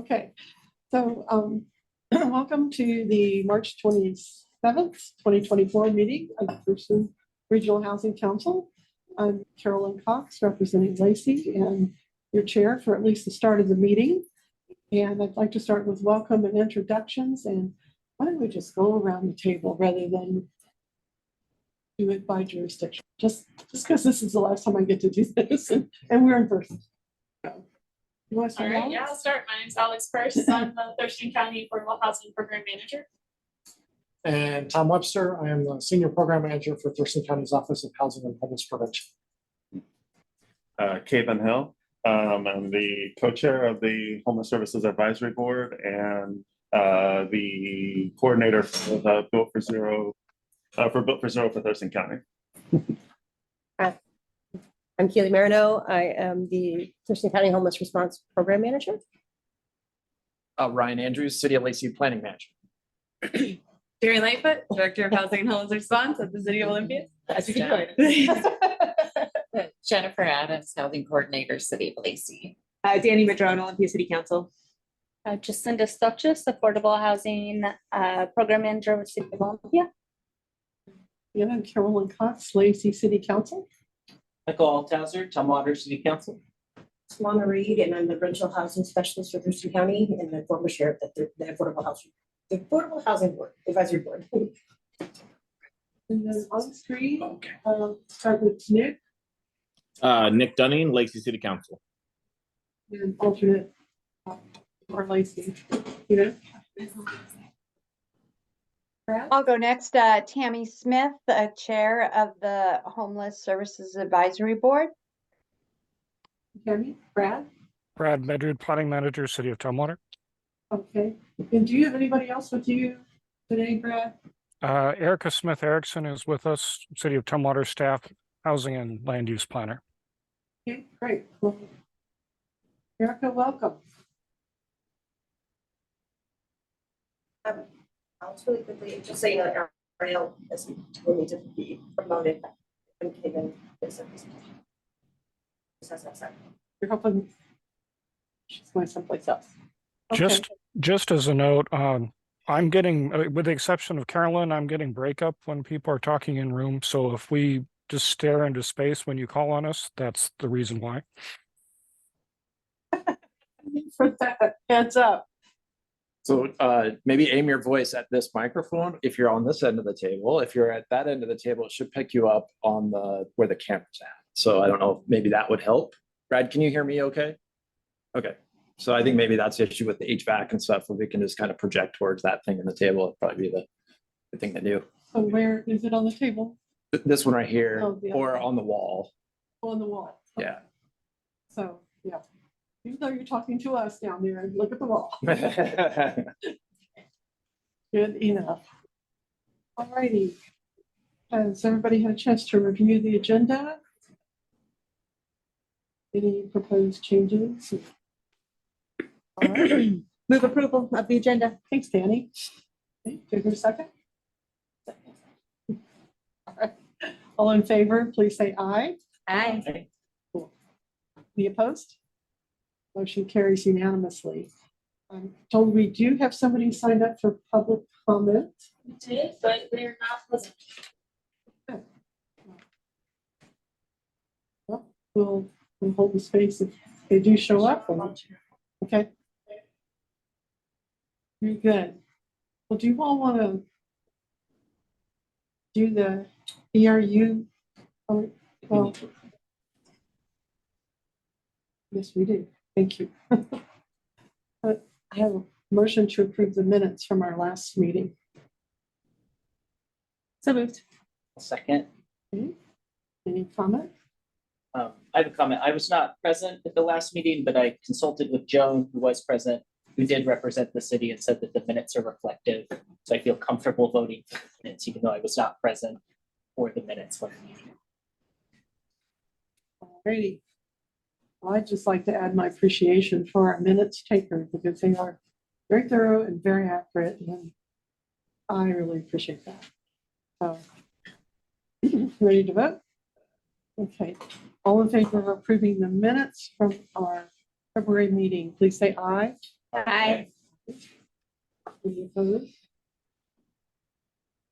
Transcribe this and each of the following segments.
Okay, so welcome to the March 27th, 2024 meeting of the Thurston Regional Housing Council. I'm Carolyn Cox, representing Lacey and your chair for at least the start of the meeting. And I'd like to start with welcome and introductions. And why don't we just go around the table rather than do it by jurisdiction? Just because this is the last time I get to do this, and we're in person. You want to start? All right, yeah, I'll start. My name's Alex First. I'm the Thurston County Affordable Housing Program Manager. And Tom Webster, I am the Senior Program Manager for Thurston County's Office of Housing and Homeless Prevention. Kevin Hill. I'm the co-chair of the Homeless Services Advisory Board and the coordinator for Built for Zero for Thurston County. I'm Keely Marino. I am the Thurston County Homeless Response Program Manager. Ryan Andrews, City of Lacey Planning Manager. Jerry Lightfoot, Director of Housing and Homeless Response at the City of Olympia. As you can Jennifer Adams, Housing Coordinator, City of Lacey. Danny Madrone, Olympia City Council. Jacinda Stochus, Affordable Housing Program Manager with City of Olympia. And I'm Carolyn Cox, Lacey City Council. Michael Altauser, Tumwater City Council. Lana Reed, and I'm the Regional Housing Specialist for Thurston County and the former chair of the Affordable Housing Board, Advisory Board. And then on screen, start with Nick. Nick Dunning, Lacey City Council. And alternate or Lacey, you know. I'll go next. Tammy Smith, the chair of the Homeless Services Advisory Board. Tammy, Brad. Brad Medred, Planning Manager, City of Tumwater. Okay. And do you have anybody else with you today, Brad? Erica Smith Erickson is with us, City of Tumwater staff, Housing and Land Use Planner. Okay, great. Well, Erica, welcome. Alex, really quickly, just so you know, Ariel will need to be promoted and given this presentation. You're hoping she's going someplace else. Okay. Just as a note, I'm getting, with the exception of Carolyn, I'm getting breakup when people are talking in room. So if we just stare into space when you call on us, that's the reason why. For that, heads up. So maybe aim your voice at this microphone if you're on this end of the table. If you're at that end of the table, it should pick you up on where the camera's at. So I don't know, maybe that would help. Brad, can you hear me okay? Okay. So I think maybe that's the issue with the HVAC and stuff, where we can just kind of project towards that thing in the table. It'd probably be the thing to do. So where is it on the table? This one right here, Oh, yeah. or on the wall. On the wall. Okay. Yeah. So, yeah. Even though you're talking to us down there, look at the wall. Good enough. All righty. Has everybody had a chance to review the agenda? Any proposed changes? All right. Move approval of the agenda. Thanks, Danny. Okay, give her a second. All right. All in favor, please say aye. Aye. Cool. Any opposed? Motion carries unanimously. I'm told we do have somebody signed up for public comment. We did, but they're not present. Well, we'll hold the space if they do show up. Okay. Very good. Well, do you all want to do the ERU? Oh, well, yes, we do. Thank you. But I have a motion to approve the minutes from our last meeting. So moved. Second. Okay. Any comment? I have a comment. I was not present at the last meeting, but I consulted with Joan, who was present, who did represent the city and said that the minutes are reflective. So I feel comfortable voting for the minutes, even though I was not present for the minutes for the meeting. All righty. Well, I'd just like to add my appreciation for our minutes taker because they are very thorough and very accurate, and I really appreciate that. So, ready to vote? Okay. All in favor of approving the minutes from our February meeting, please say aye. Aye. Any opposed?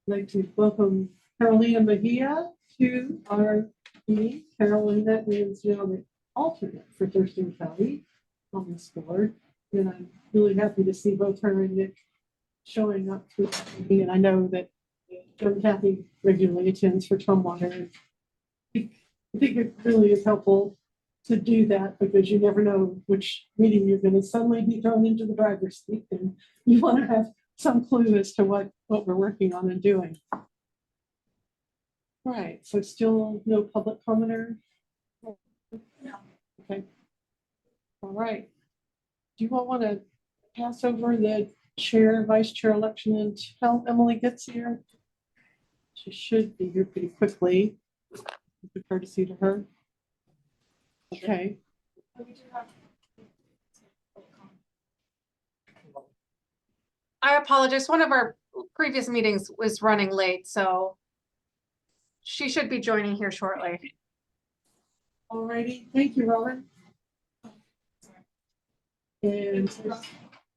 I'd like to welcome Carolina Mejia to our meeting. Carolina is now the alternate for Thurston County on this board. And I'm really happy to see both her and Nick showing up to the meeting. And I know that Joan Kathy regularly attends for Tumwater. I think it really is helpful to do that because you never know which meeting you're going to suddenly be thrown into the driver's seat, and you want to have some clue as to what we're working on and doing. Right, so still no public commenter? Okay. All right. Do you all want to pass over the chair, vice chair election until Emily gets here? She should be here pretty quickly. With courtesy to her. Okay. I apologize. One of our previous meetings was running late, so she should be joining here shortly. All righty, thank you, Robert. And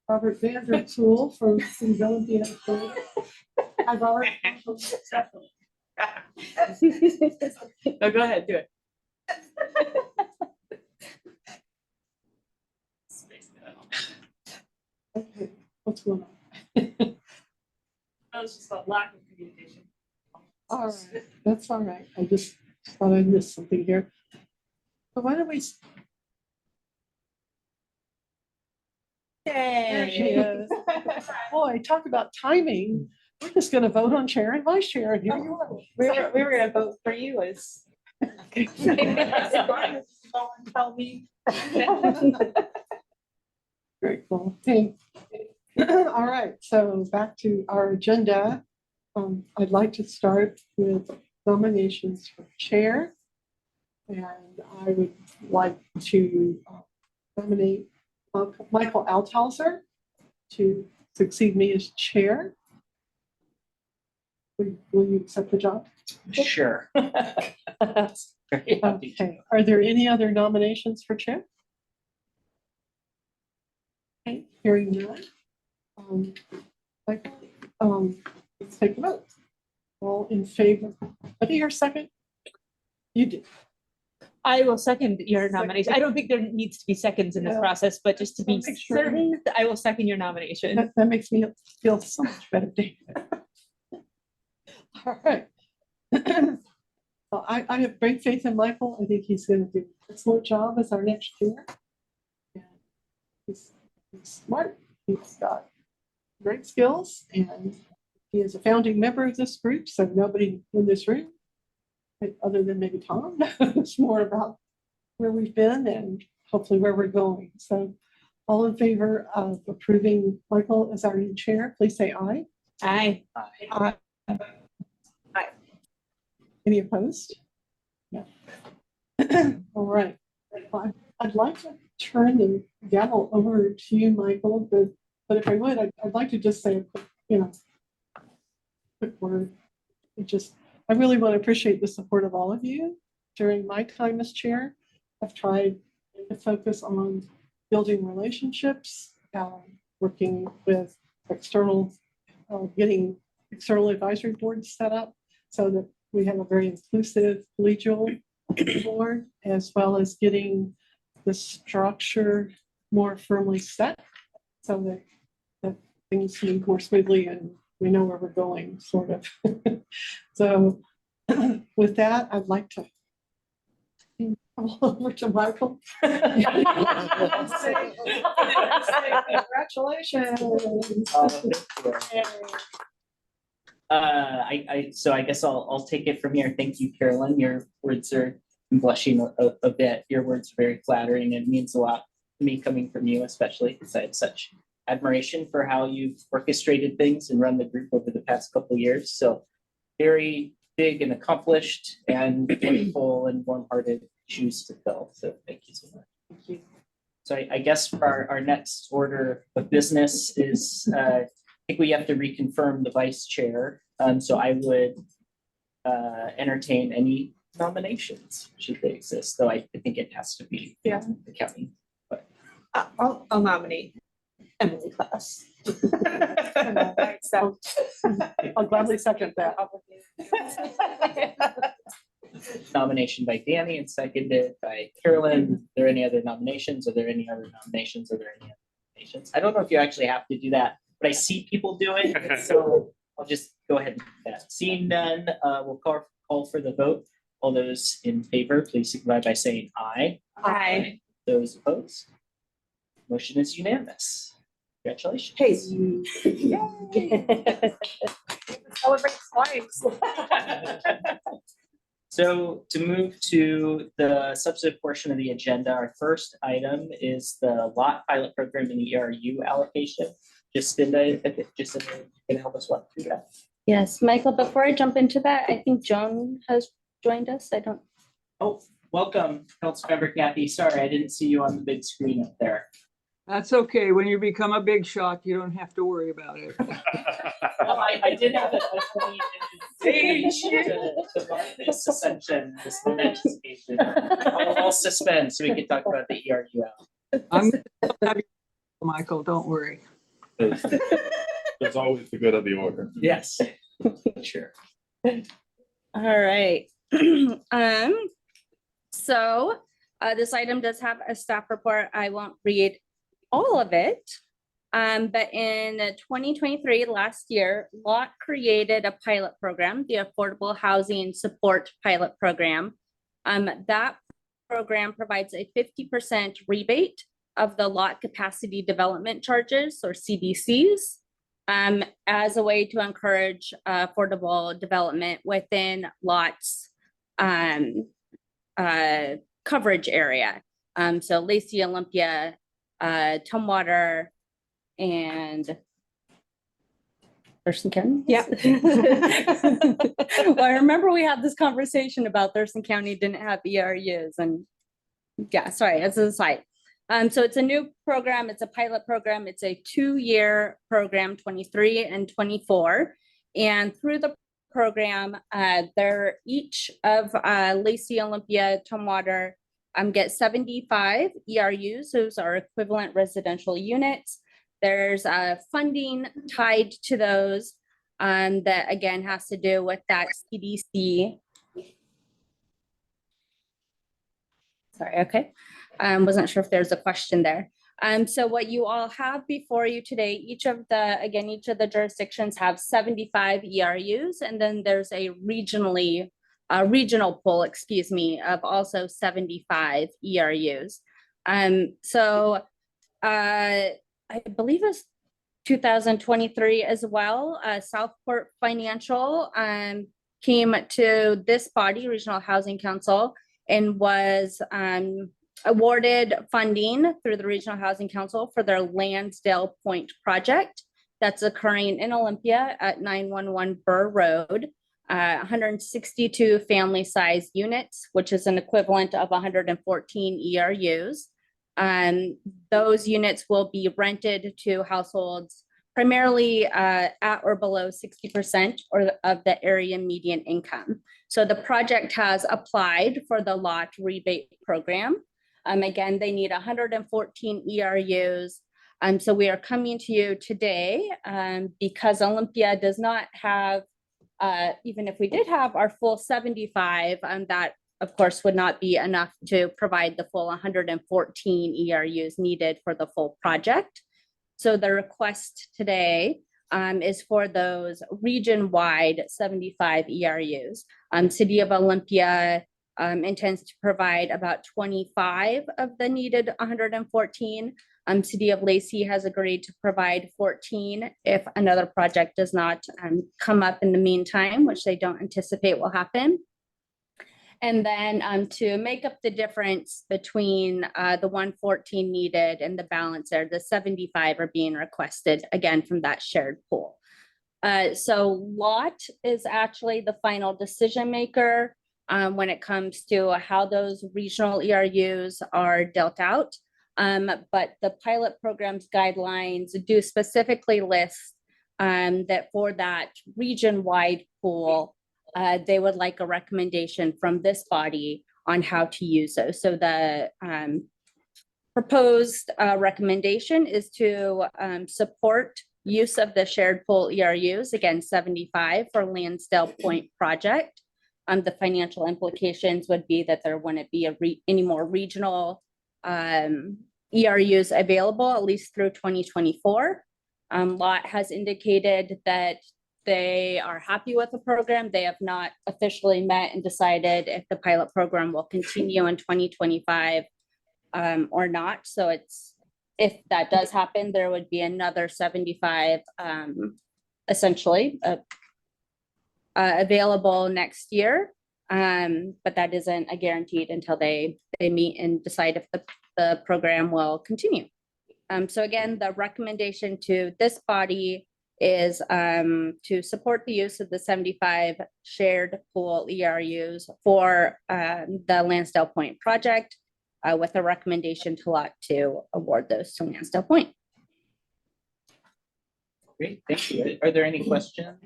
Robert Vanderpool from Olympia. Hi, Robert. No, go ahead, do it. Okay, what's going on? That was just a lack of communication. All right, that's all right. I just thought I missed something here. But why don't we? There she is. Boy, talk about timing. We're just going to vote on chair and vice chair. And here you are. We were gonna vote for you as. Tell me. Very cool. Okay. All right, so back to our agenda. I'd like to start with nominations for chair. And I would like to nominate Michael Althauser to succeed me as chair. Will you accept the job? Sure. Very happy to. Okay, are there any other nominations for chair? Okay, hearing none. Let's take a vote. All in favor? I think you're second. You did. I will second your nomination. I don't think there needs to be seconds in this Yeah. process, but just to be Make sure. certain, I will second your nomination. That makes me feel so much better, David. All right. Well, I have great faith in Michael. I think he's going to do an excellent job as our next chair. And he's smart. He's got great skills, and he is a founding member of this group. So nobody in this room, other than maybe Tom, knows more about where we've been and hopefully where we're going. So all in favor of approving Michael as our new chair, please say aye. Aye. Aye. Any opposed? No. All right. Well, I'd like to turn the gavel over to you, Michael, but if I would, I'd like to just say a quick, quick word. I really want to appreciate the support of all of you during my time as chair. I've tried to focus on building relationships, working with external, getting external advisory boards set up so that we have a very inclusive collegial board, as well as getting the structure more firmly set so that things move more smoothly and we know where we're going, sort of. So with that, I'd like to come over to Michael. Congratulations. So I guess I'll take it from here. Thank you, Carolyn. Your words are, I'm blushing a bit. Your words are very flattering and means a lot to me coming from you, especially because I had such admiration for how you've orchestrated things and run the group over the past couple of years. So very big and accomplished and wonderful and warm-hearted shoes to fill. So thank you so much. Thank you. So I guess our next order of business is I think we have to reconfirm the vice chair. So I would entertain any nominations should they exist, though I think it has to be the county. But I'll nominate Emily class. I'll gladly second that. Nomination by Danny and seconded by Carolyn. Are there any other nominations? Are there any other nominations? Are there any other nominations? I don't know if you actually have to do that, but I see people do it, so I'll just go ahead and do that. Seeing none, we'll call for the vote. All those in favor, please signify by saying aye. Aye. Those opposed? Motion is unanimous. Congratulations. Hey. Celebrate twice. So to move to the substantive portion of the agenda, our first item is the lot pilot program in the ERU allocation. Jacinda can help us walk through that. Yes, Michael, before I jump into that, I think Joan has joined us. I don't. Oh, welcome, Councilmember Kathy. Sorry, I didn't see you on the big screen up there. That's okay. When you become a big shot, you don't have to worry about it. Well, I did have a page to mark this ascension, this anticipation. I'll suspend so we can talk about the ERU. I'm Michael, don't worry. That's always the good of the order. Yes, sure. All right. So this item does have a staff report. I won't read all of it. But in 2023, last year, LOT created a pilot program, the Affordable Housing Support Pilot Program. That program provides a 50% rebate of the lot capacity development charges, or CDCs, as a way to encourage affordable development within lots coverage area. So Lacey, Olympia, Tumwater, and Thurston County. Yeah. Well, I remember we had this conversation about Thurston County didn't have ERUs, and yeah, sorry, as an aside. So it's a new program. It's a pilot program. It's a 2-year program, 23 and 24. And through the program, they're each of Lacey, Olympia, Tumwater get 75 ERUs. Those are equivalent residential units. There's funding tied to those that again has to do with that CDC. Sorry, okay. Wasn't sure if there's a question there. So what you all have before you today, each of the jurisdictions have 75 ERUs, and then there's a regional pool, of also 75 ERUs. So I believe it's 2023 as well. Southport Financial came to this body, Regional Housing Council, and was awarded funding through the Regional Housing Council for their Lansdale Point project that's occurring in Olympia at 911 Burr Road. 162 family size units, which is an equivalent of 114 ERUs. Those units will be rented to households primarily at or below 60% of the area median income. So the project has applied for the lot rebate program. Again, they need 114 ERUs. So we are coming to you today because Olympia does not have, even if we did have our full 75, that of course would not be enough to provide the full 114 ERUs needed for the full project. So the request today is for those region-wide 75 ERUs. City of Olympia intends to provide about 25 of the needed 114. City of Lacey has agreed to provide 14 if another project does not come up in the meantime, which they don't anticipate will happen. And then to make up the difference between the 114 needed and the balance there, the 75 are being requested again from that shared pool. So LOT is actually the final decision maker when it comes to how those regional ERUs are dealt out. But the pilot program's guidelines do specifically list that for that region-wide pool, they would like a recommendation from this body on how to use those. So the proposed recommendation is to support use of the shared pool ERUs, again, 75 for Lansdale Point project. The financial implications would be that there wouldn't be any more regional ERUs available, at least through 2024. Lot has indicated that they are happy with the program. They have not officially met and decided if the pilot program will continue in 2025 or not. So if that does happen, there would be another 75 essentially available next year. But that isn't a guaranteed until they meet and decide if the program will continue. So again, the recommendation to this body is to support the use of the 75 shared pool ERUs for the Lansdale Point project with a recommendation to Lot to award those to Lansdale Point. Great, thank you. Are there any questions?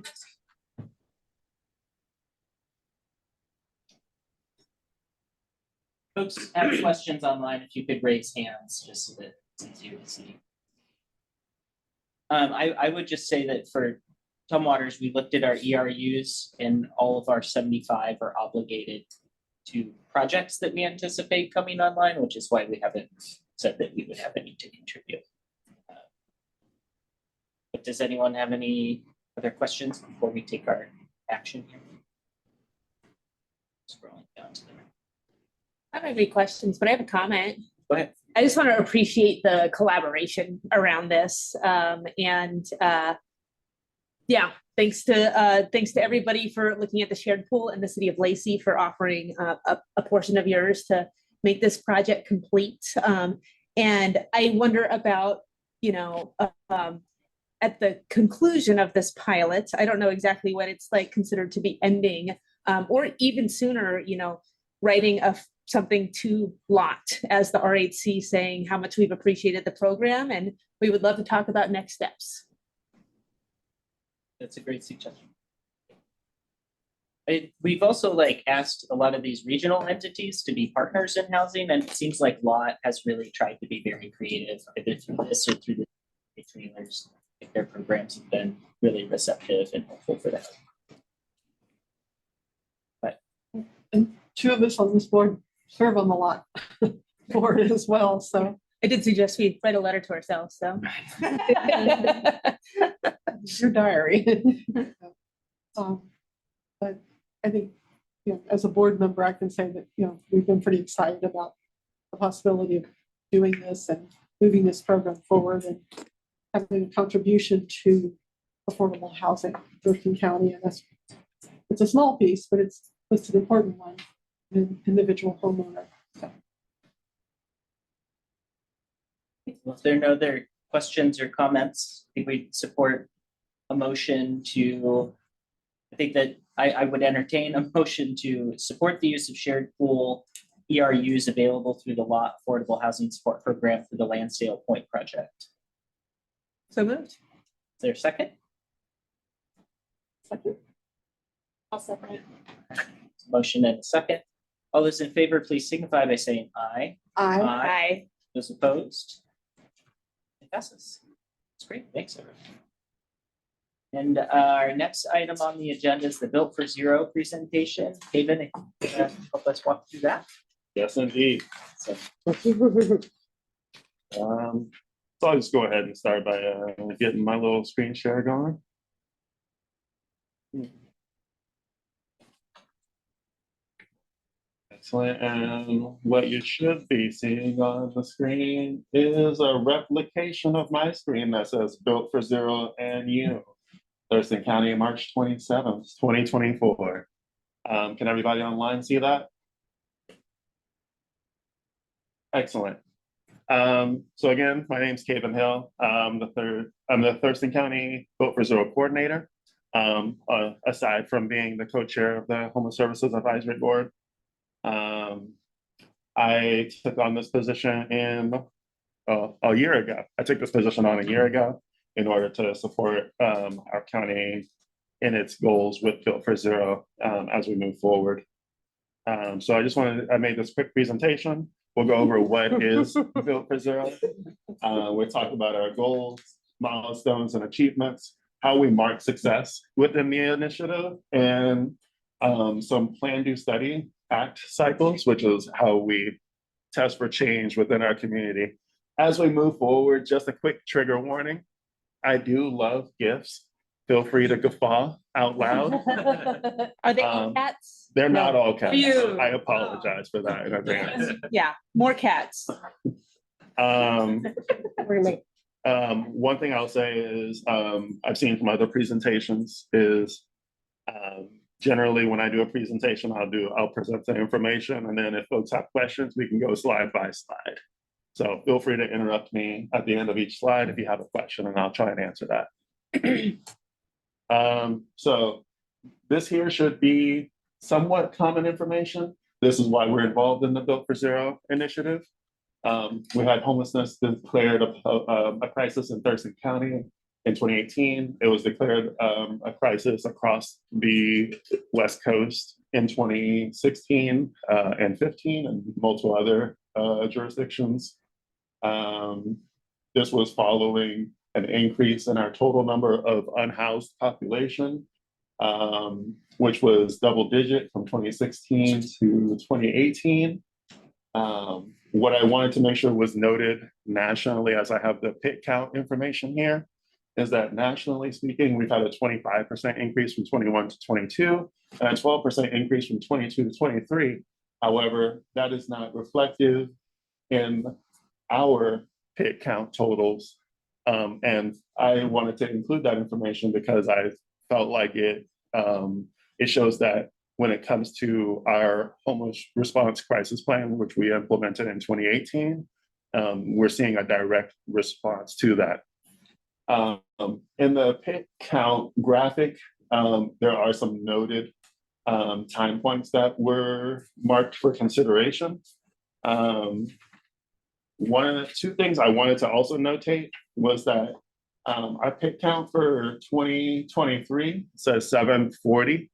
Folks have questions online, if you could raise hands, just so that it's easier to see. I would just say that for Tumwaters, we looked at our ERUs and all of our 75 are obligated to projects that we anticipate coming online, which is why we haven't said that we would have any to contribute. But does anyone have any other questions before we take our action here? Scrolling down to the right. I don't have any questions, but I have a comment. Go ahead. I just want to appreciate the collaboration around this. Yeah, thanks to everybody for looking at the shared pool and the city of Lacey for offering a portion of yours to make this project complete. And I wonder about, at the conclusion of this pilot, I don't know exactly what it's like considered to be ending, or even sooner, writing something to Lot as the RHC saying how much we've appreciated the program and we would love to talk about next steps. That's a great suggestion. We've also asked a lot of these regional entities to be partners in housing, and it seems like Lot has really tried to be very creative, either through this or through the trailers. Their programs have been really receptive and helpful for that. But and two of us on this board serve on the Lot board as well. So I did suggest we write a letter to ourselves. So your diary. But I think, as a board member, I can say that, we've been pretty excited about the possibility of doing this and moving this program forward and having a contribution to affordable housing in Thurston County. And it's a small piece, but it's an important one, an individual homeowner. So. Well, if there are no other questions or comments, I think we support a motion to, I think that I would entertain a motion to support the use of shared pool ERUs available through the Lot Affordable Housing Support Program for the Lansdale Point project. So moved. Is there a second? Second. I'll second it. Motion and a second. All those in favor, please signify by saying aye. Aye. Aye. Those opposed? It passes. That's great. Thanks, everyone. And our next item on the agenda is the Built for Zero presentation. Haven, help us walk through that. Yes, indeed. So I'll just go ahead and start by getting my little screen share going. Excellent. And what you should be seeing on the screen is a replication of my screen that says Built for Zero and You. Thurston County, March 27th, 2024. Can everybody online see that? Excellent. So again, my name's Caven Hill. I'm the Thurston County Built for Zero coordinator. Aside from being the co-chair of the Homeless Services Advisory Board, I took on this position a year ago. I took this position on a year ago in order to support our county in its goals with Built for Zero as we move forward. So I made this quick presentation We'll go over what is Built for Zero. We'll talk about our goals, milestones, and achievements, how we mark success within the initiative, and some plan, do, study, act cycles, which is how we test for change within our community. As we move forward, just a quick trigger warning. I do love gifts. Feel free to guffaw out loud. Are they all cats? They're not all cats. Phew. I apologize for that in advance. Yeah, more cats. One thing I'll say is I've seen from other presentations is generally when I do a presentation, I'll present the information, and then if folks have questions, we can go slide by slide. So feel free to interrupt me at the end of each slide if you have a question, and I'll try and answer that. So this here should be somewhat common information. This is why we're involved in the Built for Zero initiative. We had homelessness declared a crisis in Thurston County in 2018. It was declared a crisis across the West Coast in 2016 and 15 and multiple other jurisdictions. This was following an increase in our total number of unhoused population, which was double digit from 2016 to 2018. What I wanted to make sure was noted nationally, as I have the PIT count information here, is that nationally speaking, we've had a 25% increase from 21 to 22 and a 12% increase from 22 to 23. However, that is not reflective in our PIT count totals. And I wanted to include that information because I felt like it shows that when it comes to our homeless response crisis plan, which we implemented in 2018, we're seeing a direct response to that. In the PIT count graphic, there are some noted time points that were marked for consideration. Two things I wanted to also notate was that our PIT count for 2023 says 740.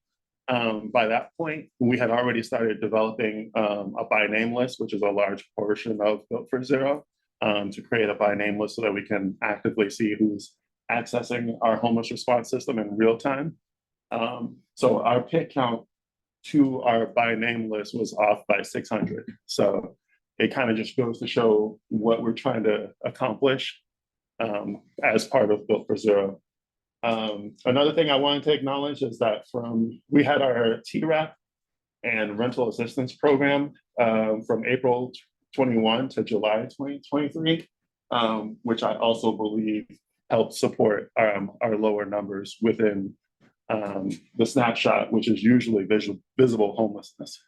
By that point, we had already started developing a by name list, which is a large portion of Built for Zero, to create a by name list so that we can actively see who's accessing our homeless response system in real time. So our PIT count to our by name list was off by 600. So it kind of just goes to show what we're trying to accomplish as part of Built for Zero. Another thing I wanted to acknowledge is that we had our TRAP and rental assistance program from April 21 to July 2023, which I also believe helped support our lower numbers within the snapshot, which is usually visible homelessness.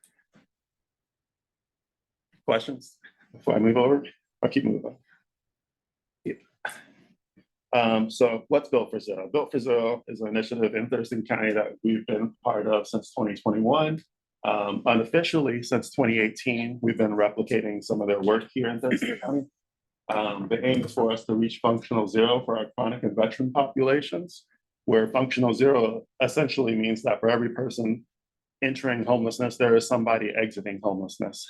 Questions before I move over? I'll keep moving. So what's Built for Zero? Built for Zero is an initiative in Thurston County that we've been part of since 2021. Unofficially, since 2018, we've been replicating some of their work here in Thurston County. The aim is for us to reach functional zero for our chronic and veteran populations, where functional zero essentially means that for every person entering homelessness, there is somebody exiting homelessness.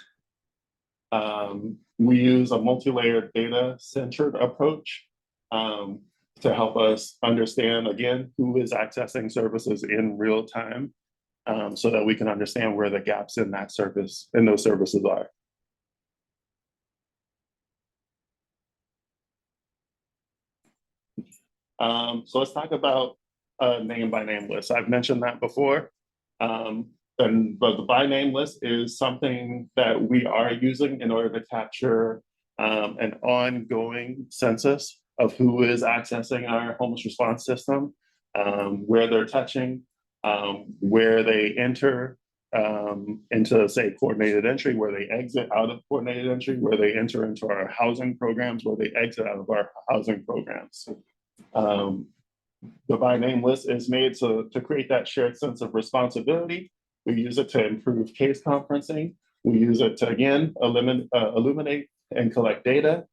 We use a multi-layered data-centered approach to help us understand, again, who is accessing services in real time, so that we can understand where the gaps in that service, in those services are. So let's talk about a name by name list. I've mentioned that before. But the by name list is something that we are using in order to capture an ongoing census of who is accessing our homeless response system, where they're touching, where they enter into, say, coordinated entry, where they exit out of coordinated entry, where they enter into our housing programs, where they exit out of our housing programs. The by name list is made to create that shared sense of responsibility. We use it to improve case conferencing. We use it to, again, illuminate and collect data,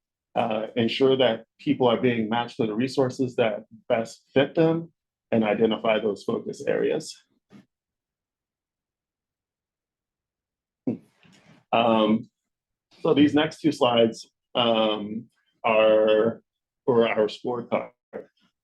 ensure that people are being matched to the resources that best fit them, and identify those focus areas. So these next two slides are for our scorecard.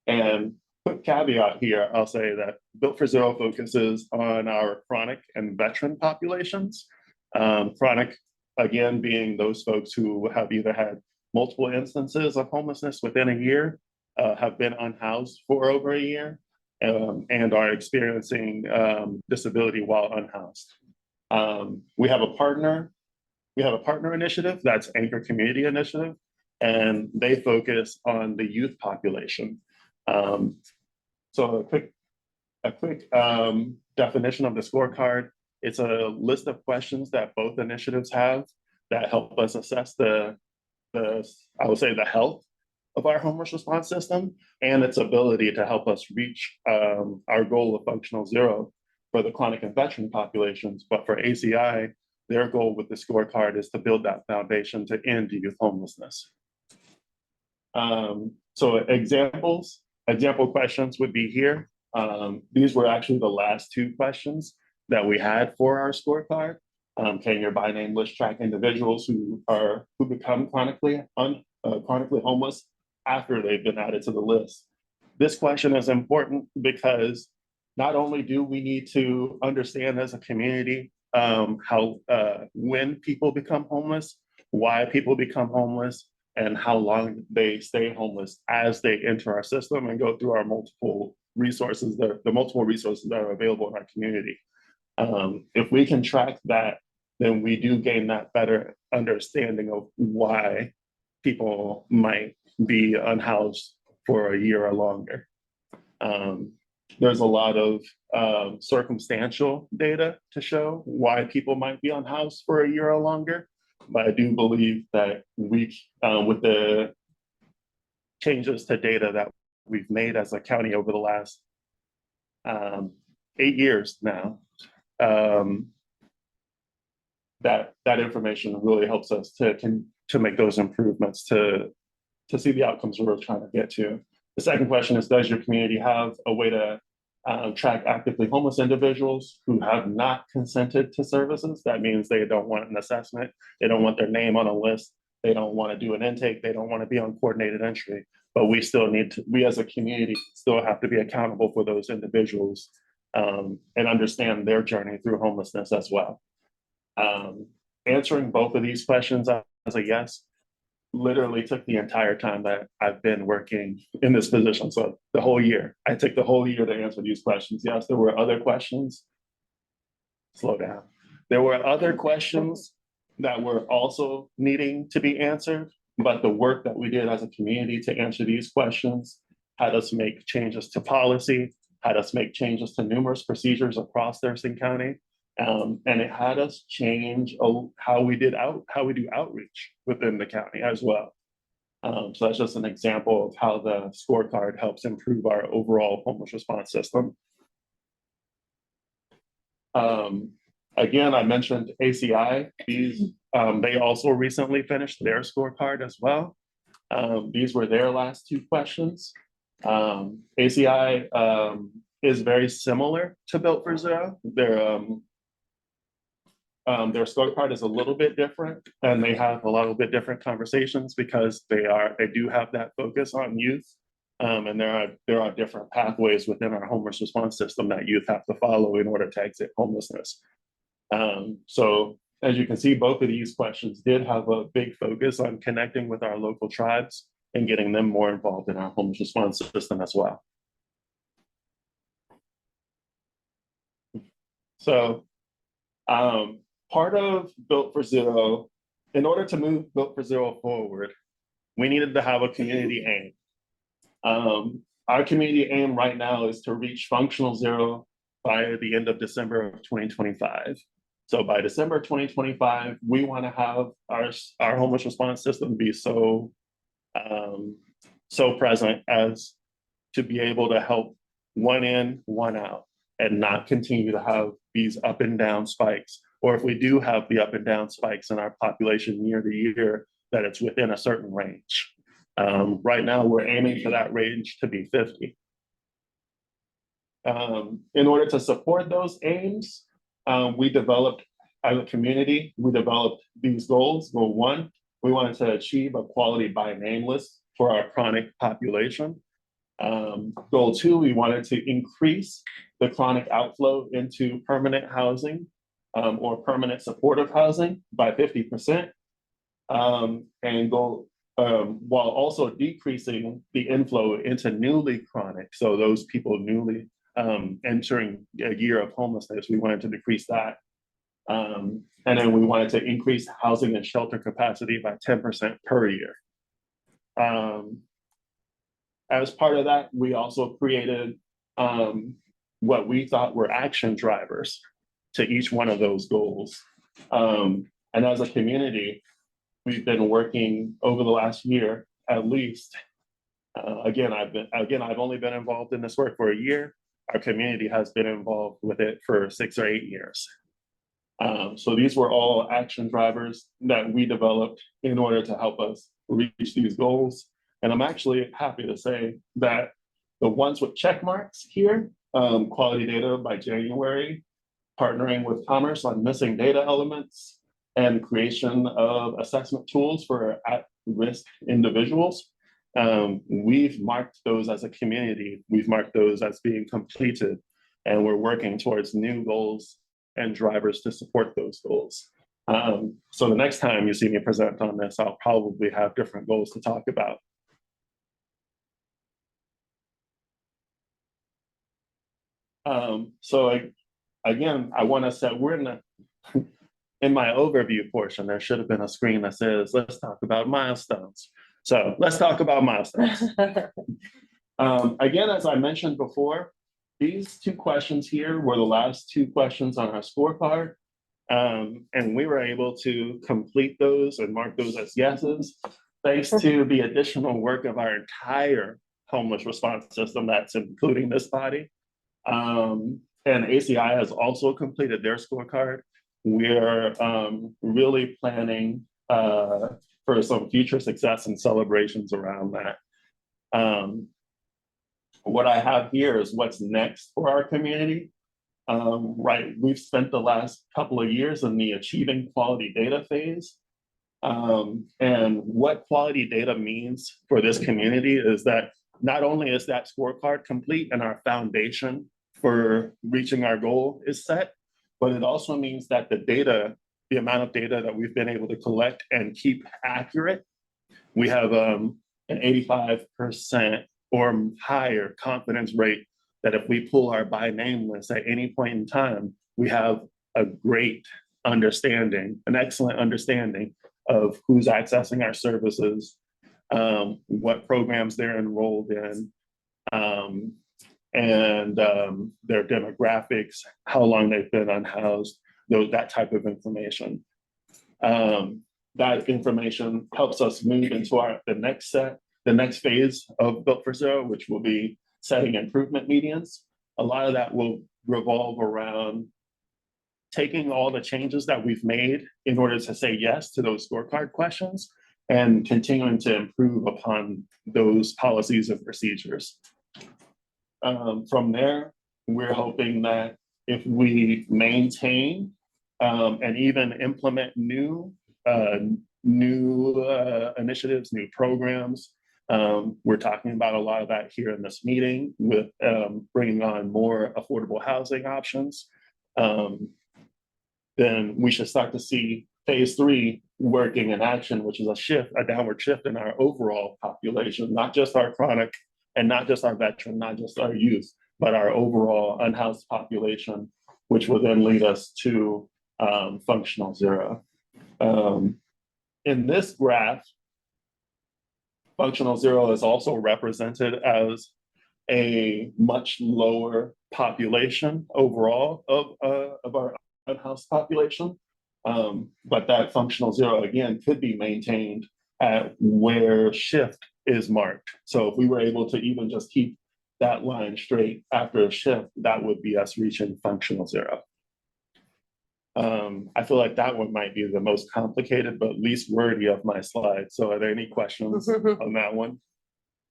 And quick caveat here, I'll say that Built for Zero focuses on our chronic and veteran populations. Chronic, again, being those folks who have either had multiple instances of homelessness within a year, have been unhoused for over a year, and are experiencing disability while unhoused. We have a partner initiative, that's Anchor Community Initiative, and they focus on the youth population. So a quick definition of the scorecard. It's a list of questions that both initiatives have that help us assess the health of our homeless response system and its ability to help us reach our goal of functional zero for the chronic and veteran populations. But for ACI, their goal with the scorecard is to build that foundation to end youth homelessness. So example questions would be here. These were actually the last two questions that we had for our scorecard. Can your by name list track individuals who become chronically homeless after they've been added to the list? This question is important because not only do we need to understand as a community how when people become homeless, why people become homeless, and how long they stay homeless as they enter our system and go through our multiple resources, the multiple resources that are available in our community. If we can track that, then we do gain that better understanding of why people might be unhoused for a year or longer. There's a lot of circumstantial data to show why people might be unhoused for a year or longer. But I do believe that with the changes to data that we've made as a county over the last 8 years now, that information really helps us to make those improvements to see the outcomes we're trying to get to. The second question is, does your community have a way to track actively homeless individuals who have not consented to services? That means they don't want an assessment, they don't want their name on a list, they don't want to do an intake, they don't want to be on coordinated entry. But we still we as a community still have to be accountable for those individuals and understand their journey through homelessness as well. Answering both of these questions as a yes literally took the entire time that I've been working in this position. So the whole year, I took the whole year to answer these questions. Yes, there were other questions. Slow down. There were other questions that were also needing to be answered, but the work that we did as a community to answer these questions had us make changes to policy, had us make changes to numerous procedures across Thurston County. And it had us change how we do outreach within the county as well. So that's just an example of how the scorecard helps improve our overall homeless response system. Again, I mentioned ACI. They also recently finished their scorecard as well. These were their last two questions. ACI is very similar to Built for Zero. Their scorecard is a little bit different, and they have a little bit different conversations because they do have that focus on youth, and there are different pathways within our homeless response system that youth have to follow in order to exit homelessness. So as you can see, both of these questions did have a big focus on connecting with our local tribes and getting them more involved in our homeless response system as well. So part of Built for Zero, in order to move Built for Zero forward, we needed to have a community aim. Our community aim right now is to reach functional zero by the end of December of 2025. So by December 2025, we want to have our homeless response system be so present as to be able to help one in, one out, and not continue to have these up and down spikes. Or if we do have the up and down spikes in our population year to year, that it's within a certain range. Right now, we're aiming for that range to be 50. In order to support those aims, we developed as a community, we developed these goals. Goal 1, we wanted to achieve a quality by name list for our chronic population. Goal 2, we wanted to increase the chronic outflow into permanent housing or permanent supportive housing by 50%. And goal while also decreasing the inflow into newly chronic. So those people newly entering a year of homelessness, we wanted to decrease that. And then we wanted to increase housing and shelter capacity by 10% per year. As part of that, we also created what we thought were action drivers to each one of those goals. And as a community, we've been working over the last year, at least. I've only been involved in this work for a year. Our community has been involved with it for 6 or 8 years. So these were all action drivers that we developed in order to help us reach these goals. And I'm actually happy to say that the ones with check marks here, quality data by January, partnering with Commerce on missing data elements, and creation of assessment tools for at-risk individuals. We've marked those as a community. We've marked those as being completed, and we're working towards new goals and drivers to support those goals. So the next time you see me present on this, I'll probably have different goals to talk about. So again, I want to say we're in my overview portion, there should have been a screen that says, let's talk about milestones. So let's talk about milestones. Again, as I mentioned before, these 2 questions here were the last 2 questions on our scorecard. And we were able to complete those and mark those as yeses, thanks to the additional work of our entire homeless response system, that's including this body. And ACI has also completed their scorecard. We're really planning for some future success and celebrations around that. What I have here is what's next for our community. Right, we've spent the last couple of years in the achieving quality data phase. And what quality data means for this community is that not only is that scorecard complete and our foundation for reaching our goal is set, but it also means that the data, the amount of data that we've been able to collect and keep accurate, we have an 85% or higher confidence rate that if we pull our by name list at any point in time, we have a great understanding, an excellent understanding of who's accessing our services, what programs they're enrolled in, and their demographics, how long they've been unhoused, that type of information. That information helps us move into the next phase of Built for Zero, which will be setting improvement medians. A lot of that will revolve around taking all the changes that we've made in order to say yes to those scorecard questions and continuing to improve upon those policies and procedures. From there, we're hoping that if we maintain and even implement new initiatives, new programs, we're talking about a lot of that here in this meeting with bringing on more affordable housing options. Then we should start to see phase 3 working in action, which is a downward shift in our overall population, not just our chronic and not just our veteran, not just our youth, but our overall unhoused population, which will then lead us to functional zero. In this graph, functional zero is also represented as a much lower population overall of our unhoused population. But that functional zero, again, could be maintained at where shift is marked. So if we were able to even just keep that line straight after a shift, that would be us reaching functional zero. I feel like that one might be the most complicated, but least wordy of my slides. So are there any questions on that one?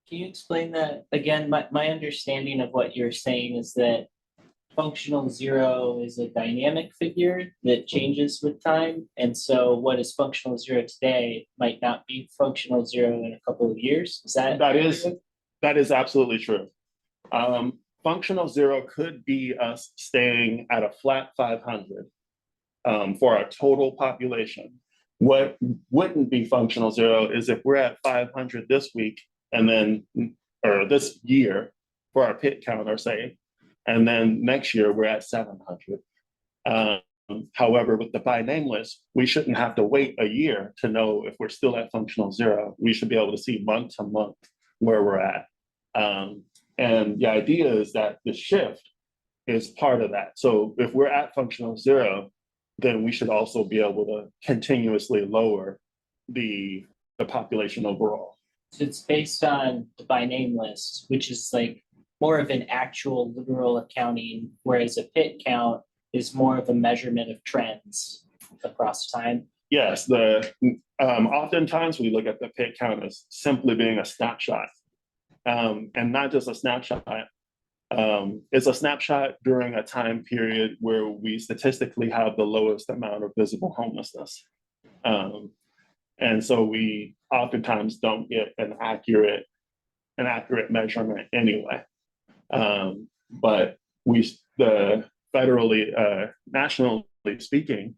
Can you explain that again? My understanding of what you're saying is that functional zero is a dynamic figure that changes with time. And so what is functional zero today might not be functional zero in a couple of years. Is that? That is absolutely true. Functional zero could be us staying at a flat 500 for our total population. What wouldn't be functional zero is if we're at 500 this week and then, or this year for our pit count, or say, and then next year we're at 700. However, with the by name list, we shouldn't have to wait a year to know if we're still at functional zero. We should be able to see month to month where we're at. And the idea is that the shift is part of that. So if we're at functional zero, then we should also be able to continuously lower the population overall. So it's based on the by name list, which is like more of an actual literal accounting, whereas a pit count is more of a measurement of trends across time. Yes, oftentimes we look at the pit count as simply being a snapshot, and not just a snapshot. It's a snapshot during a time period where we statistically have the lowest amount of visible homelessness. And so we oftentimes don't get an accurate measurement anyway. But federally, nationally speaking,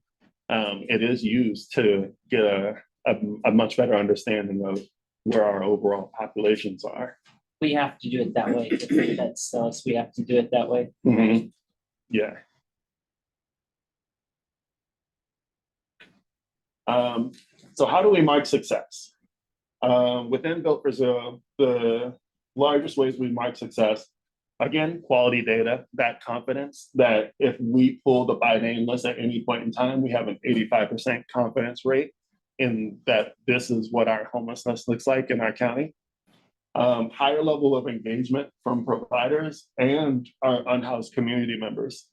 it is used to get a much better understanding of where our overall populations are. We have to do it that way. That's us. We have to do it that way. Mm-hmm. Yeah. So how do we mark success? Within Built for Zero, the largest ways we mark success, again, quality data, that confidence that if we pull the by name list at any point in time, we have an 85% confidence rate in that this is what our homelessness looks like in our county. Higher level of engagement from providers and our unhoused community members.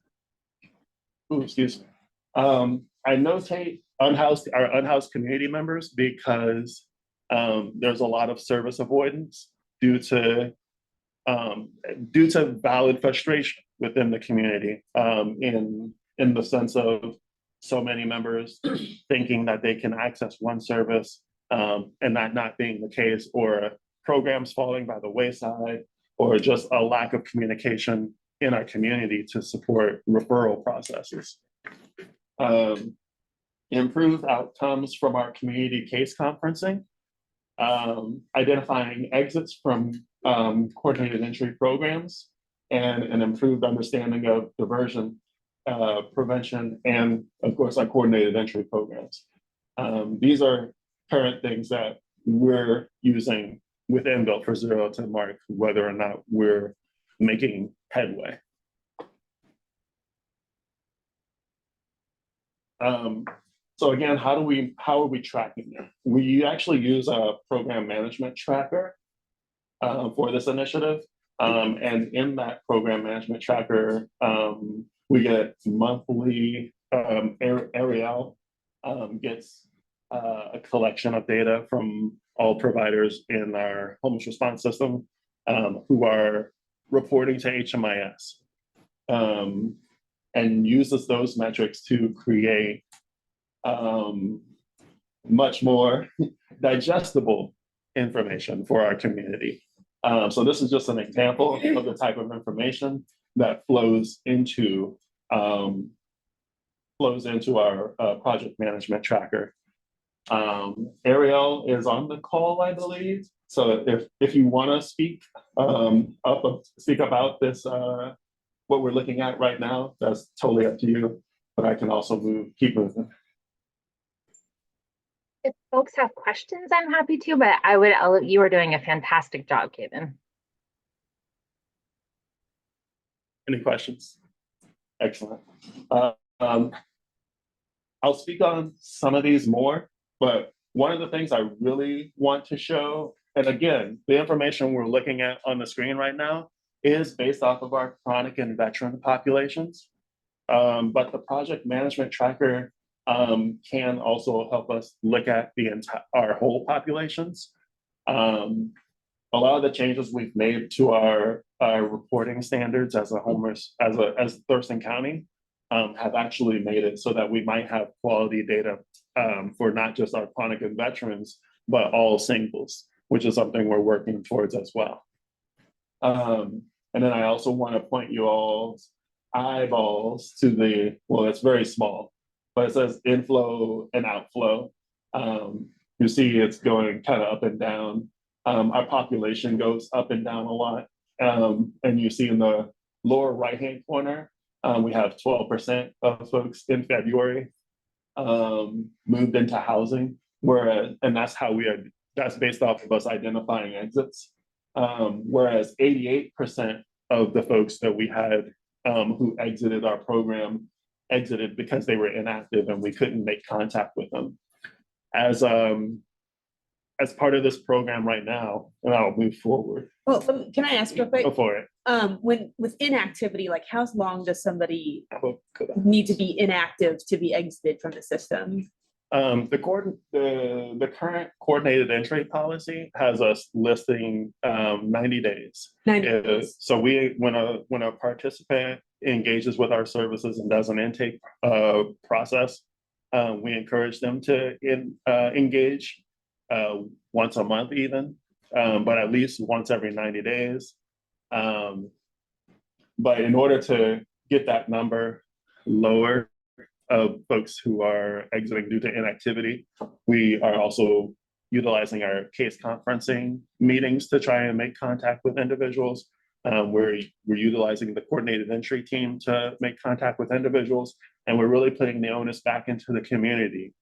Ooh, excuse me. I notate our unhoused community members because there's a lot of service avoidance due to valid frustration within the community, in the sense of so many members thinking that they can access one service and that not being the case, or programs falling by the wayside, or just a lack of communication in our community to support referral processes. Improved outcomes from our community case conferencing, identifying exits from coordinated entry programs, and an improved understanding of diversion prevention, and of course our coordinated entry programs. These are current things that we're using within Built for Zero to mark whether or not we're making headway. So again, how are we tracking it? We actually use a program management tracker for this initiative. And in that program management tracker, we get monthly, Ariel gets a collection of data from all providers in our homeless response system who are reporting to HMIS, and uses those metrics to create much more digestible information for our community. So this is just an example of the type of information that flows into our project management tracker. Ariel is on the call, I believe. So if you want to speak about this, what we're looking at right now, that's totally up to you. But I can also keep moving. If folks have questions, I'm happy to, but you are doing a fantastic job, Kevin. Any questions? Excellent. I'll speak on some of these more, but one of the things I really want to show, and again, the information we're looking at on the screen right now is based off of our chronic and veteran populations. But the project management tracker can also help us look at our whole populations. a lot of the changes we've made to our reporting standards as as Thurston County have actually made it so that we might have quality data for not just our chronic and veterans, but all singles, which is something we're working towards as well. And then I also want to point you all's eyeballs to the, well, it's very small, but it says inflow and outflow. You see it's going kind of up and down. Our population goes up and down a lot. And you see in the lower right-hand corner, we have 12% of folks in February moved into housing, whereas, and that's how that's based off of us identifying exits. Whereas 88% of the folks that we had who exited our program exited because they were inactive and we couldn't make contact with them. As part of this program right now, and I'll move forward. Well, can I ask real quick? Go for it. When with inactivity, like how long does somebody need to be inactive to be exited from the system? The current coordinated entry policy has us listing 90 days. 90 days. So when a participant engages with our services and does an intake process, we encourage them to engage once a month even, but at least once every 90 days. But in order to get that number lower of folks who are exiting due to inactivity, we are also utilizing our case conferencing meetings to try and make contact with individuals. We're utilizing the coordinated entry team to make contact with individuals, and we're really putting the onus back into the community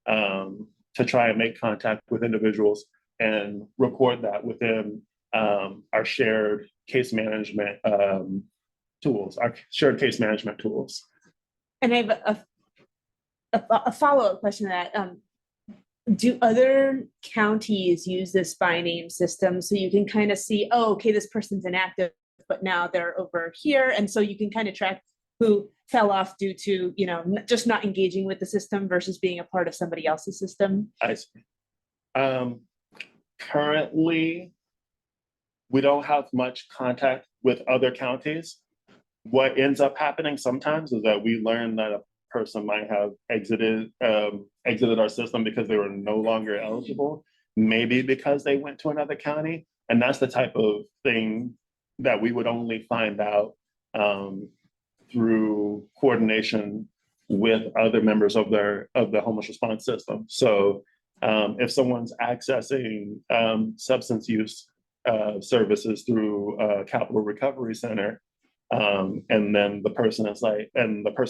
to try and make contact with individuals and record that within our shared case management tools, our shared case management tools. And I have a follow-up question to that. Do other counties use this by name system so you can kind of see, oh, okay, this person's inactive, but now they're over here. And so you can kind of track who fell off due to, you know, just not engaging with the system versus being a part of somebody else's system? I see. Currently, we don't have much contact with other counties. What ends up happening sometimes is that we learn that a person might have exited our system because they were no longer eligible, maybe because they went to another county. And that's the type of thing that we would only find out through coordination with other members of the homeless response system. So if someone's accessing substance use services through a Capital Recovery Center, and then the person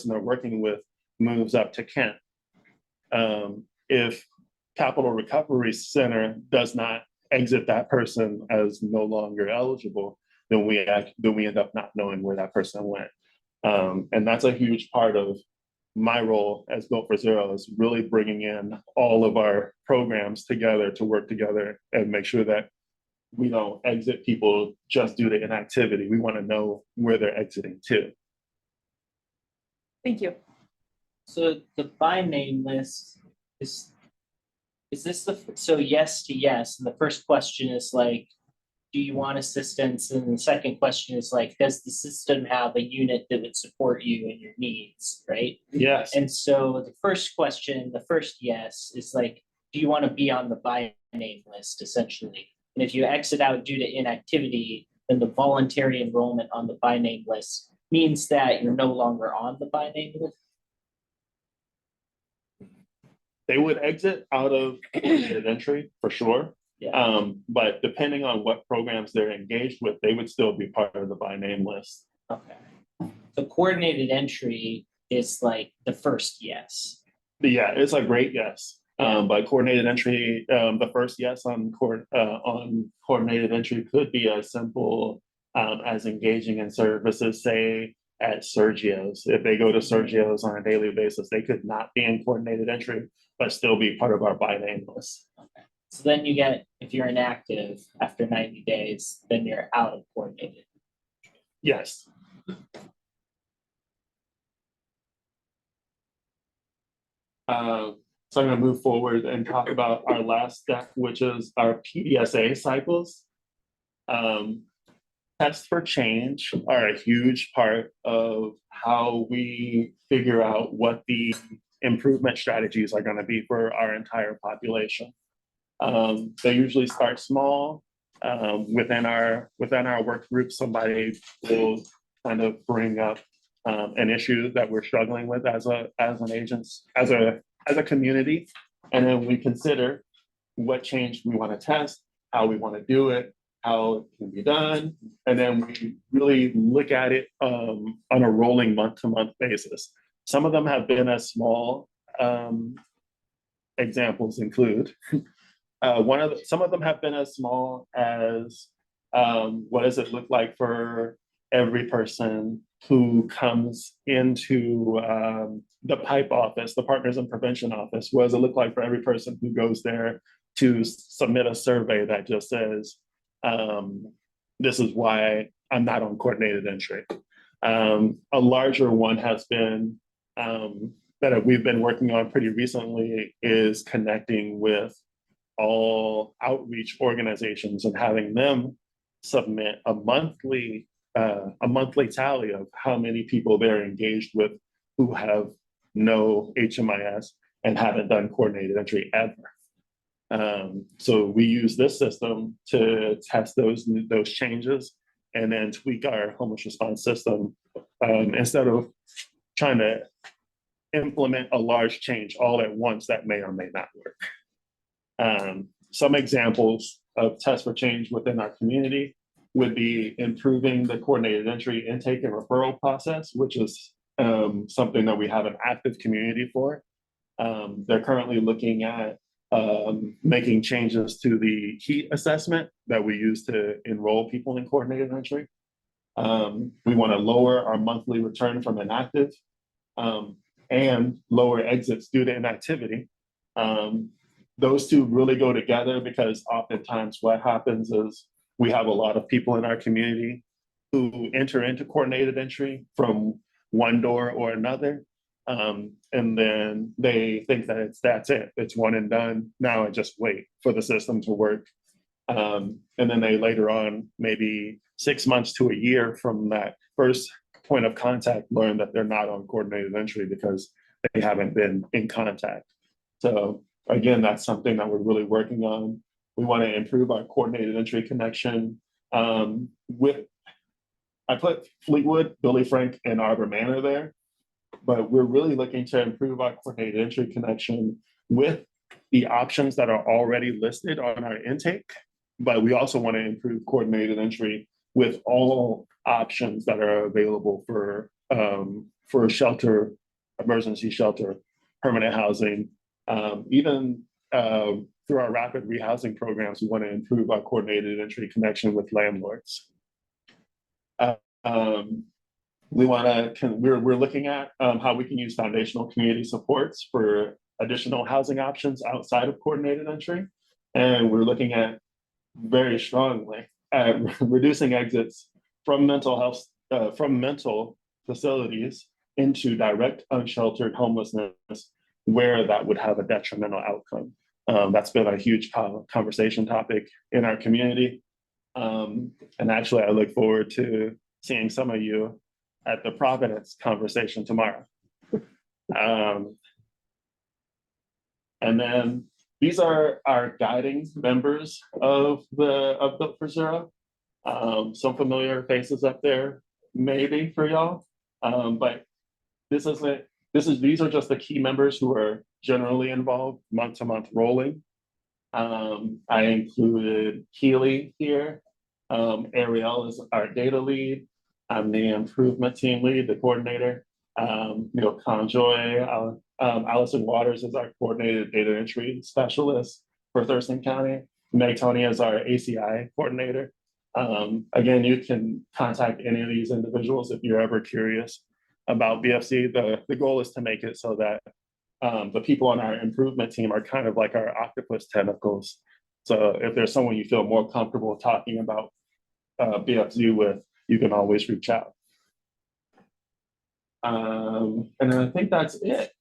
they're working with moves up to Kent. If Capital Recovery Center does not exit that person as no longer eligible, then we end up not knowing where that person went. And that's a huge part of my role as Built for Zero, is really bringing in all of our programs together to work together and make sure that we don't exit people just due to inactivity. We want to know where they're exiting to. Thank you. So the by name list is this so yes to yes, and the first question is like, do you want assistance? And the second question is like, does the system have a unit that would support you and your needs, right? Yes. And so the first question, the first yes, is like, do you want to be on the by name list essentially? And if you exit out due to inactivity, then the voluntary enrollment on the by name list means that you're no longer on the by name list. They would exit out of coordinated entry for sure. Yeah. But depending on what programs they're engaged with, they would still be part of the by name list. Okay. The coordinated entry is like the first yes. Yeah, it's a great yes. But coordinated entry, the first yes on coordinated entry could be as simple as engaging in services, say at Sergio's. If they go to Sergio's on a daily basis, they could not be in coordinated entry, but still be part of our by name list. Okay. So then you get, if you're inactive after 90 days, then you're out of coordinated. Yes. So I'm going to move forward and talk about our last step, which is our PDSA cycles. Tests for change are a huge part of how we figure out what the improvement strategies are going to be for our entire population. They usually start small. Within our work group, somebody will kind of bring up an issue that we're struggling with as a community, and then we consider what change we want to test, how we want to do it, how it can be done, and then we really look at it on a rolling month-to-month basis. Some of them have been as small. Examples include some of them have been as small as what does it look like for every person who comes into the PIPE office, the Partners in Prevention office? What does it look like for every person who goes there to submit a survey that just says, this is why I'm not on coordinated entry? A larger one has been that we've been working on pretty recently is connecting with all outreach organizations and having them submit a monthly tally of how many people they're engaged with who have no HMIS and haven't done coordinated entry ever. So we use this system to test those changes and then tweak our homeless response system instead of trying to implement a large change all at once that may or may not work. Some examples of tests for change within our community would be improving the coordinated entry intake and referral process, which is something that we have an active community for. They're currently looking at making changes to the heat assessment that we use to enroll people in coordinated entry. We want to lower our monthly return from inactive and lower exits due to inactivity. Those two really go together because oftentimes what happens is we have a lot of people in our community who enter into coordinated entry from one door or another. And then they think that that's it. It's one and done. Now I just wait for the system to work. And then they later on, maybe 6 months to a year from that first point of contact, learn that they're not on coordinated entry because they haven't been in contact. So again, that's something that we're really working on. We want to improve our coordinated entry connection I put Fleetwood, Billy Frank, and Arbor Manor there, but we're really looking to improve our coordinated entry connection with the options that are already listed on our intake, but we also want to improve coordinated entry with all options that are available for shelter, emergency shelter, permanent housing, even through our rapid rehousing programs. We want to improve our coordinated entry connection with landlords. We're looking at how we can use foundational community supports for additional housing options outside of coordinated entry. And we're looking at very strongly at reducing exits from mental health, from mental facilities into direct unsheltered homelessness where that would have a detrimental outcome. That's been a huge conversation topic in our community. And actually, I look forward to seeing some of you at the Providence conversation tomorrow. And then these are our guiding members of Built for Zero. Some familiar faces up there, maybe for y'all, but these are just the key members who are generally involved month to month rolling. I included Keely here. Ariel is our data lead. I'm the improvement team lead, the coordinator. Neil Conjoy, Allison Waters is our coordinated data entry specialist for Thurston County. Meg Tony is our ACI coordinator. Again, you can contact any of these individuals if you're ever curious about BFC. The goal is to make it so that the people on our improvement team are kind of like our octopus tentacles. So if there's someone you feel more comfortable talking about BFZ with, you can always reach out. And then I think that's it.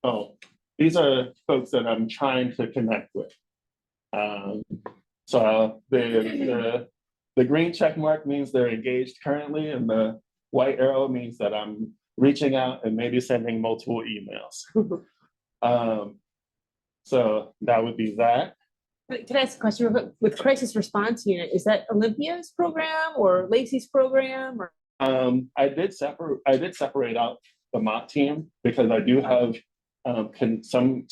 Oh, these are folks that I'm trying to connect with. So the the green check mark means they're engaged currently, and the white arrow means that I'm reaching out and maybe sending multiple emails. So that would be that. Can I ask a question real quick? With crisis response unit, is that Olympia's program or Lacey's program or? I did separate out the MOT team because I do have some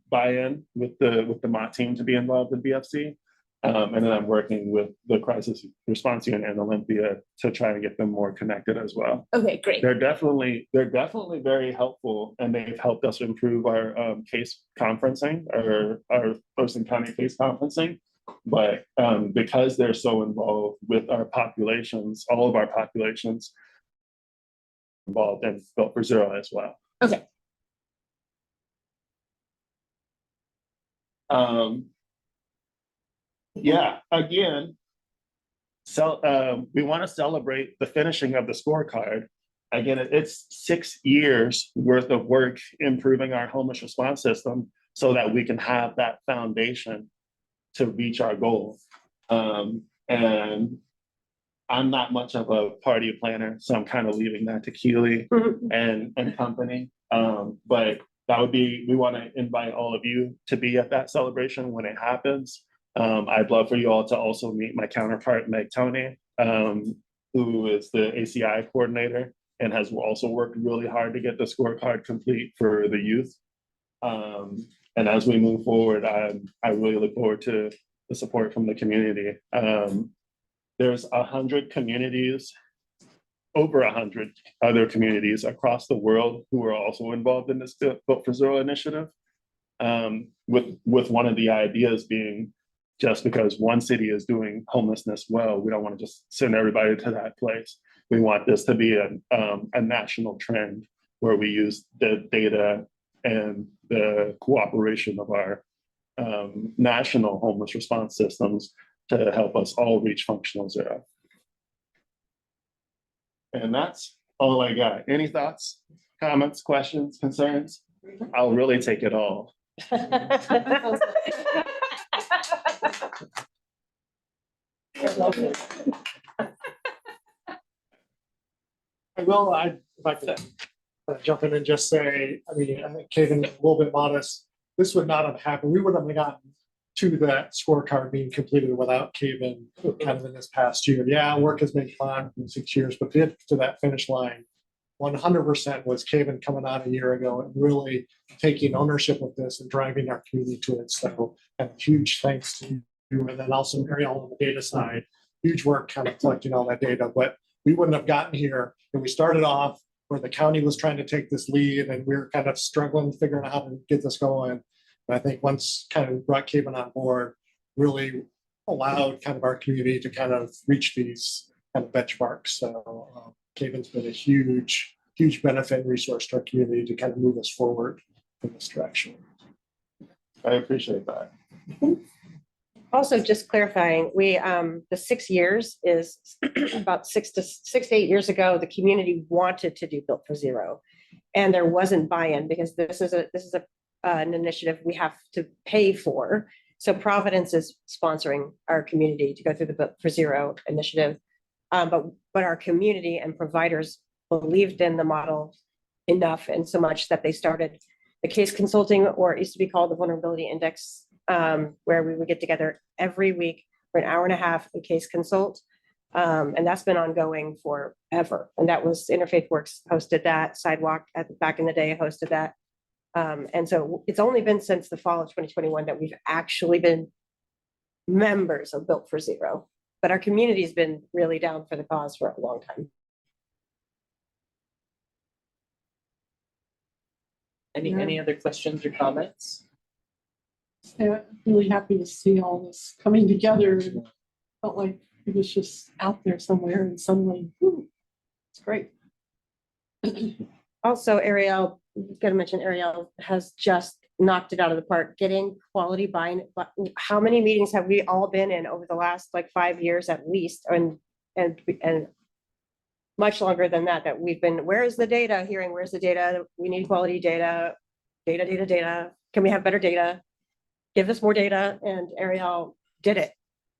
buy-in with the MOT team to be involved in BFC. And then I'm working with the crisis response unit and Olympia to try and get them more connected as well. Okay, great. They're definitely very helpful, and they've helped us improve our case conferencing, our Thurston County case conferencing. But because they're so involved with our populations, all of our populations involved in Built for Zero as well. Okay. Yeah, again, we want to celebrate the finishing of the scorecard. Again, it's 6 years worth of work improving our homeless response system so that we can have that foundation to reach our goal. And I'm not much of a party planner, so I'm kind of leaving that to Keely and company. But that would be, we want to invite all of you to be at that celebration when it happens. I'd love for you all to also meet my counterpart, Meg Tony, who is the ACI coordinator and has also worked really hard to get the scorecard complete for the youth. And as we move forward, I really look forward to the support from the community. There's 100 communities, over 100 other communities across the world who are also involved in this Built for Zero initiative. With one of the ideas being, just because one city is doing homelessness well, we don't want to just send everybody to that place. We want this to be a national trend where we use the data and the cooperation of our national homeless response systems to help us all reach functional zero. And that's all I got. Any thoughts, comments, questions, concerns? I'll really take it all. I will, if I could jump in and just say, I mean, I think Kaden, a little bit modest, this would not have happened. We wouldn't have gotten to that scorecard being completed without Kaden kind of in this past year. Yeah, work has been fun in 6 years, but to get to that finish line, 100% was Kaden coming out a year ago and really taking ownership of this and driving our community to it. So, and huge thanks to you. And then also Ariel on the data side, huge work kind of collecting all that data, but we wouldn't have gotten here. And we started off where the county was trying to take this lead and we were kind of struggling, figuring out how to get this going. And I think once kind of brought Kaden on board, really allowed kind of our community to kind of reach these kind of benchmarks. So Kaden's been a huge benefit and resource to our community to kind of move us forward in this direction. I appreciate that. Also, just clarifying, we the 6 years is about 6 to 8 years ago, the community wanted to do Built for Zero. And there wasn't buy-in because this is an initiative we have to pay for. So Providence is sponsoring our community to go through the Built for Zero initiative. But our community and providers believed in the model enough and so much that they started the case consulting, or it used to be called the Vulnerability Index, where we would get together every week for an hour and a half and case consult. And that's been ongoing forever. And that was Interfaith Works hosted that, Sidewalk back in the day hosted that. And so it's only been since the fall of 2021 that we've actually been members of Built for Zero. But our community has been really down for the cause for a long time. Any other questions or comments? Yeah, really happy to see all this coming together. Felt like it was just out there somewhere and suddenly, it's great. Also, Ariel, got to mention Ariel has just knocked it out of the park, getting quality buy-in. How many meetings have we all been in over the last like 5 years at least? And much longer than that we've been, where's the data? Hearing, where's the data? We need quality data. Can we have better data? Give us more data. And Ariel did it.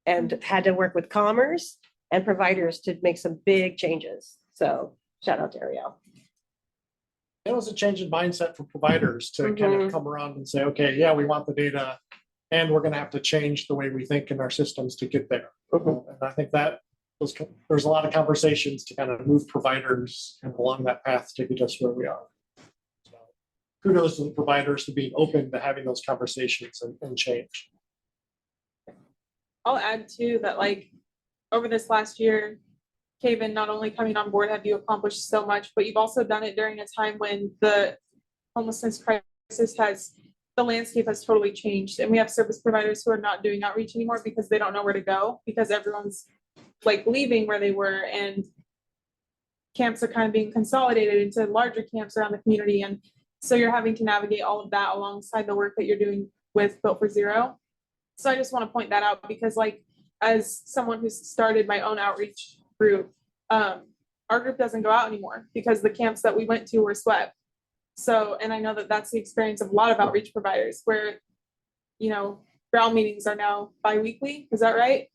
and had to work with commerce and providers to make some big changes. So shout out to Ariel. It was a change in mindset for providers to kind of come around and say, okay, yeah, we want the data, and we're going to have to change the way we think in our systems to get there. And I think that there's a lot of conversations to kind of move providers kind of along that path to get us where we are. So kudos to the providers to being open to having those conversations and change. I'll add too that like over this last year, Kaven, not only coming on board have you accomplished so much, but you've also done it during a time when the homelessness crisis the landscape has totally changed. And we have service providers who are not doing outreach anymore because they don't know where to go, because everyone's like leaving where they were, and camps are kind of being consolidated into larger camps around the community. And so you're having to navigate all of that alongside the work that you're doing with Built for Zero. So I just want to point that out because like, as someone who's started my own outreach group, our group doesn't go out anymore because the camps that we went to were swept. So, and I know that that's the experience of a lot of outreach providers where, you know, ground meetings are now bi-weekly. Is that right?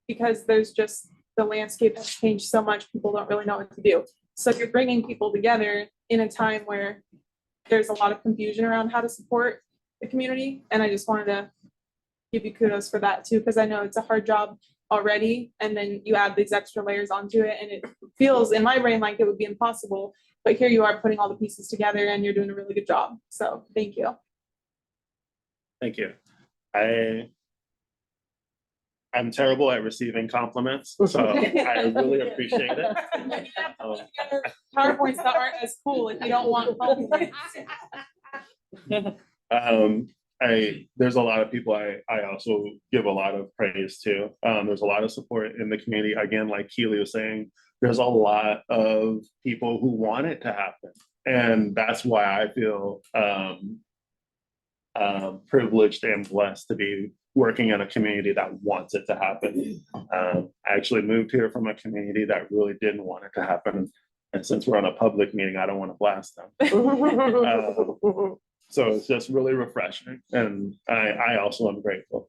Because there's just, the landscape has changed so much, people don't really know what to do. So you're bringing people together in a time where there's a lot of confusion around how to support the community. And I just wanted to give you kudos for that too, because I know it's a hard job already, and then you add these extra layers onto it, and it feels in my brain like it would be impossible, but here you are putting all the pieces together and you're doing a really good job. So thank you. Thank you. I'm terrible at receiving compliments, so I really appreciate it. PowerPoints that aren't as cool if you don't want compliments. There's a lot of people I also give a lot of praise to. There's a lot of support in the community. Again, like Keely was saying, there's a lot of people who want it to happen. And that's why I feel privileged and blessed to be working in a community that wants it to happen. I actually moved here from a community that really didn't want it to happen. And since we're on a public meeting, I don't want to blast them. So it's just really refreshing. And I also am grateful.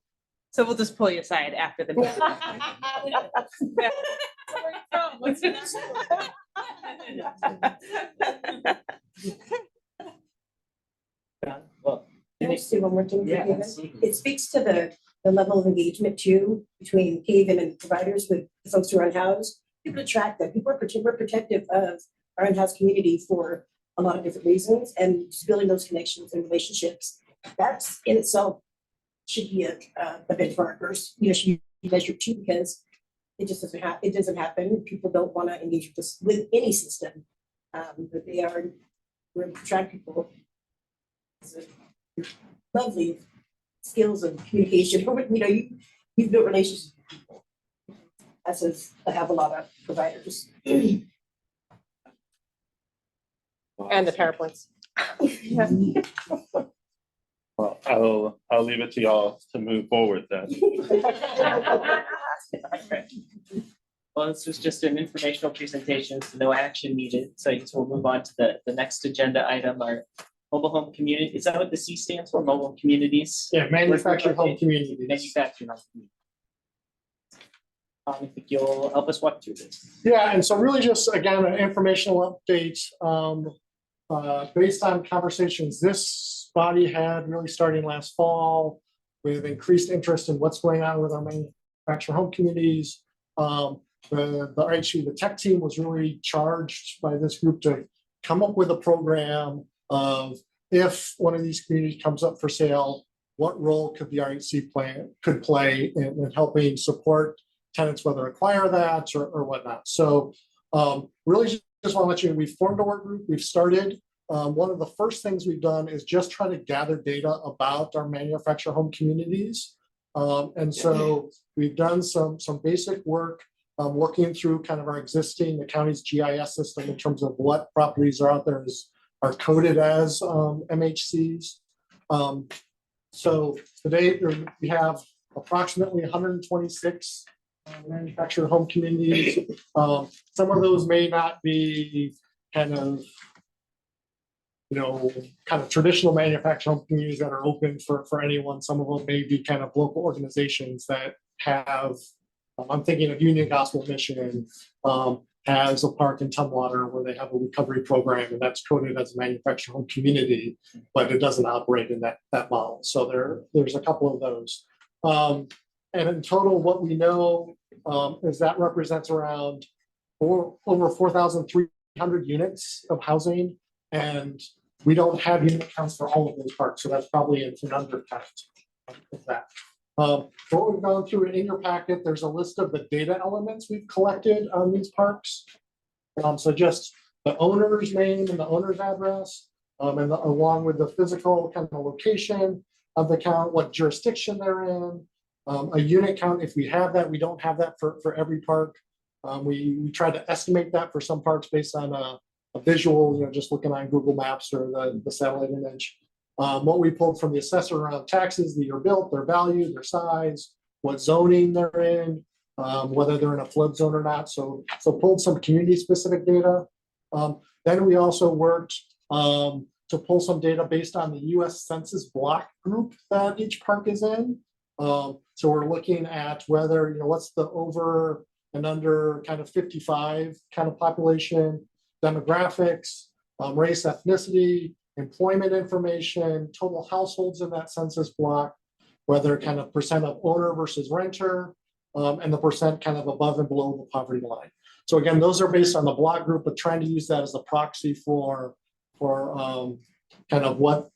So we'll just pull you aside after the meeting. Well, Can I say one more thing? Yeah, Kaven? absolutely. It speaks to the level of engagement too, between Kaven and providers with the folks who are unhoused. People attract them. People are we're protective of our unhoused community for a lot of different reasons, and just building those connections and relationships. That's in itself should be a benchmark, or should be measured too, because it just doesn't happen. It doesn't happen. People don't want to engage with any system, but we're attract people. Lovely skills of communication. You've built relationships with people. As is, I have a lot of providers. And the PowerPoints. Well, I'll leave it to y'all to move forward then. Well, this was just an informational presentation, so no action needed. So I guess we'll move on to the next agenda item, our mobile home community. Is that what the C stands for? Mobile communities? Yeah, manufactured home communities. Manufactured home communities. I think you'll help us walk through this. Yeah, and so really just, again, an informational update based on conversations this body had really starting last fall with increased interest in what's going on with our manufactured home communities. The tech team was really charged by this group to come up with a program of, if one of these communities comes up for sale, what role could the RHC could play in helping support tenants, whether acquire that or whatnot. So really just want to let you know, we've formed a work group, we've started. One of the first things we've done is just try to gather data about our manufactured home communities. And so we've done some basic work working through kind of our existing, the county's GIS system in terms of what properties are out there are coded as MHCs. So today we have approximately 126 manufactured home communities. Some of those may not be kind of traditional manufactured home communities that are open for anyone. Some of them may be kind of local organizations that have, I'm thinking of Union Gospel Mission, has a park in Tumwater where they have a recovery program, and that's coded as a manufactured home community, but it doesn't operate in that model. So there's a couple of those. And in total, what we know is that represents around over 4,300 units of housing, and we don't have unit counts for all of those parks, so that's probably an undercount of that. What we've gone through in your packet, there's a list of the data elements we've collected on these parks. So just the owner's name and the owner's address, and along with the physical kind of location of the count, what jurisdiction they're in, a unit count. If we have that, we don't have that for every park. We try to estimate that for some parks based on a visual, just looking on Google Maps or the satellite image. What we pulled from the assessor around taxes, the year built, their value, their size, what zoning they're in, whether they're in a flood zone or not. So pulled some community specific data. Then we also worked to pull some data based on the US Census block group that each park is in. So we're looking at whether, what's the over and under kind of 55 kind of population, demographics, race, ethnicity, employment information, total households in that census block, whether kind of percent of owner versus renter, and the percent kind of above and below the poverty line. So again, those are based on the block group, but trying to use that as a proxy for kind of what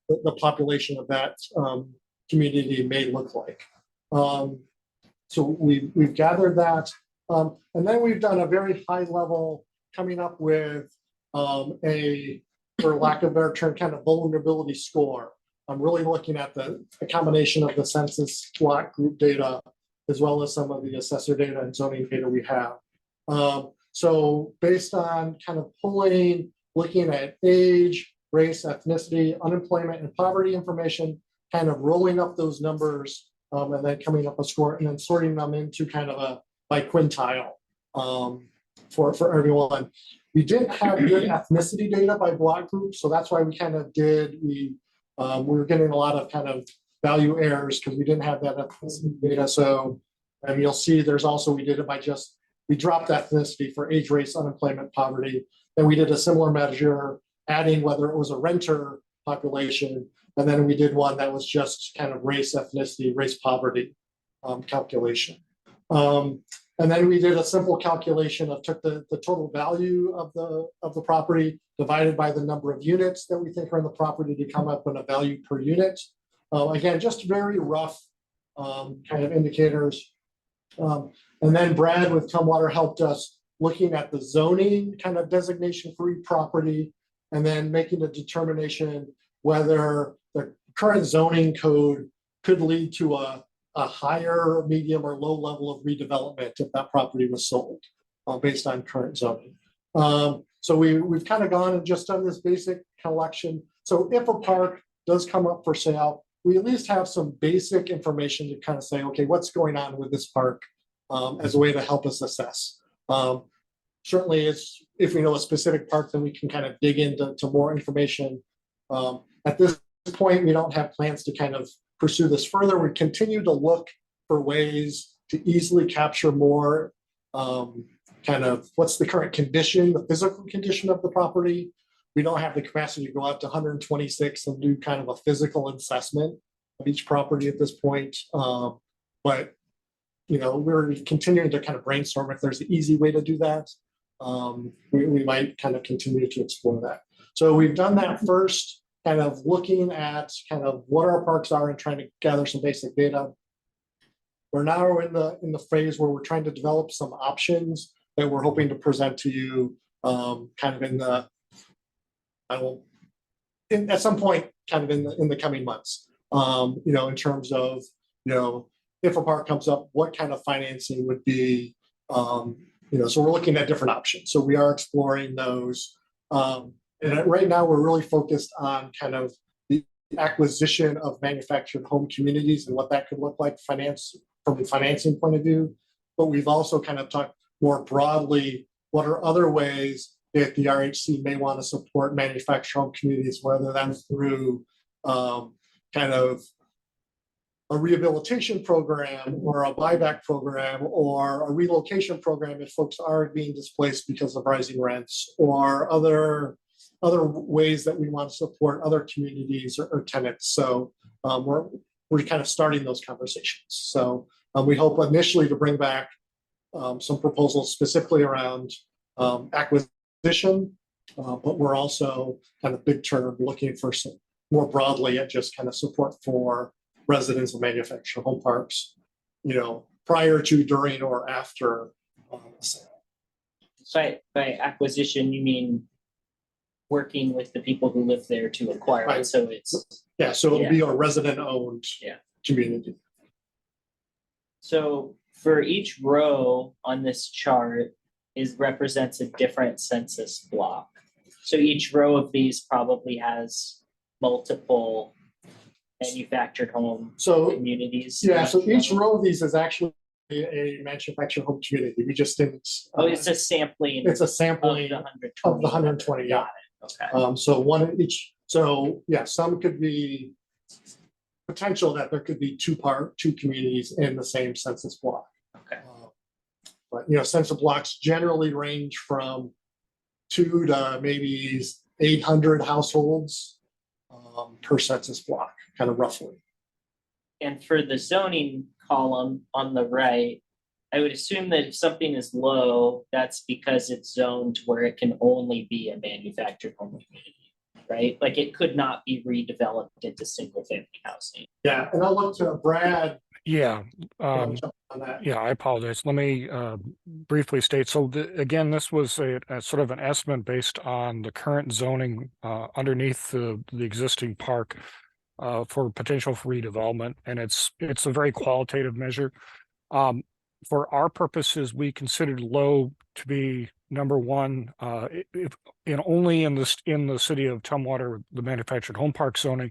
the population of that community may look like. So we've gathered that, and then we've done a very high level coming up with for lack of a better term, kind of vulnerability score. I'm really looking at the combination of the census block group data, as well as some of the assessor data and zoning data we have. So based on kind of looking at age, race, ethnicity, unemployment, and poverty information, kind of rolling up those numbers, and then coming up a score, and then sorting them into kind of by quintile for everyone. We didn't have good ethnicity data by block group, so that's why we kind of we were getting a lot of kind of value errors because we didn't have that ethnicity data. So, and you'll see there's also, we did it by we dropped ethnicity for age, race, unemployment, poverty. Then we did a similar measure, adding whether it was a renter population. And then we did one that was just kind of race, ethnicity, race, poverty calculation. And then we did a simple calculation of took the total value of the property divided by the number of units that we think are in the property to come up with a value per unit. Again, just very rough kind of indicators. And then Brad with Tumwater helped us looking at the zoning kind of designation for each property, and then making a determination whether the current zoning code could lead to a higher, medium, or low level of redevelopment if that property was sold based on current zoning. So we've kind of gone and just done this basic collection. So if a park does come up for sale, we at least have some basic information to kind of say, okay, what's going on with this park as a way to help us assess. Certainly, if we know a specific park, then we can kind of dig into more information. At this point, we don't have plans to kind of pursue this further. We continue to look for ways to easily capture more kind of what's the current condition, the physical condition of the property. We don't have the capacity to go out to 126 and do kind of a physical assessment of each property at this point. But we're continuing to kind of brainstorm if there's an easy way to do that. We might kind of continue to explore that. So we've done that first, kind of looking at kind of what our parks are and trying to gather some basic data. We're now in the phase where we're trying to develop some options that we're hoping to present to you kind of at some point kind of in the coming months. In terms of if a park comes up, what kind of financing would be so we're looking at different options. So we are exploring those. And right now we're really focused on kind of the acquisition of manufactured home communities and what that could look like from a financing point of view. But we've also kind of talked more broadly, what are other ways that the RHC may want to support manufactured home communities, whether that's through kind of a rehabilitation program or a buyback program or a relocation program if folks are being displaced because of rising rents, or other ways that we want to support other communities or tenants. So we're kind of starting those conversations. So we hope initially to bring back some proposals specifically around acquisition, but we're also kind of big term looking for some more broadly at just kind of support for residents of manufactured home parks, prior to, during, or after sale. By acquisition, you mean working with the people who live there to acquire it, so it's. Yeah, so it'll be a resident-owned community. So for each row on this chart represents a different census block. So each row of these probably has multiple manufactured home communities. Yeah, so each row of these is actually a manufactured home community. We just didn't. It's a sampling. It's a sampling of the 120. Got it. Okay. So one of each. So yeah, some could be potential that there could be two communities in the same census block. Okay. But census blocks generally range from 2 to maybe 800 households per census block, kind of roughly. And for the zoning column on the right, I would assume that if something is low, that's because it's zoned where it can only be a manufactured home community, right? Like it could not be redeveloped into single family housing. Yeah, and I'll look to Brad. Yeah. Yeah, I apologize. Let me briefly state. So again, this was a sort of an estimate based on the current zoning underneath the existing park for potential for redevelopment, and it's a very qualitative measure. For our purposes, we considered low to be number one, only in the city of Tumwater, the manufactured home park zoning.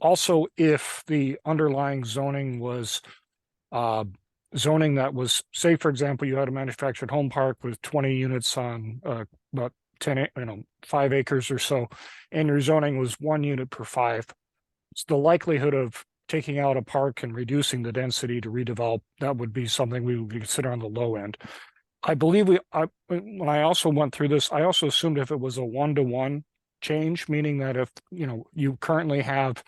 Also, if the underlying zoning was zoning that was, say, for example, you had a manufactured home park with 20 units on about 5 acres or so, and your zoning was 1 unit per 5. It's the likelihood of taking out a park and reducing the density to redevelop, that would be something we would consider on the low end. I believe when I also went through this, I also assumed if it was a 1-to-1 change, meaning that if you currently have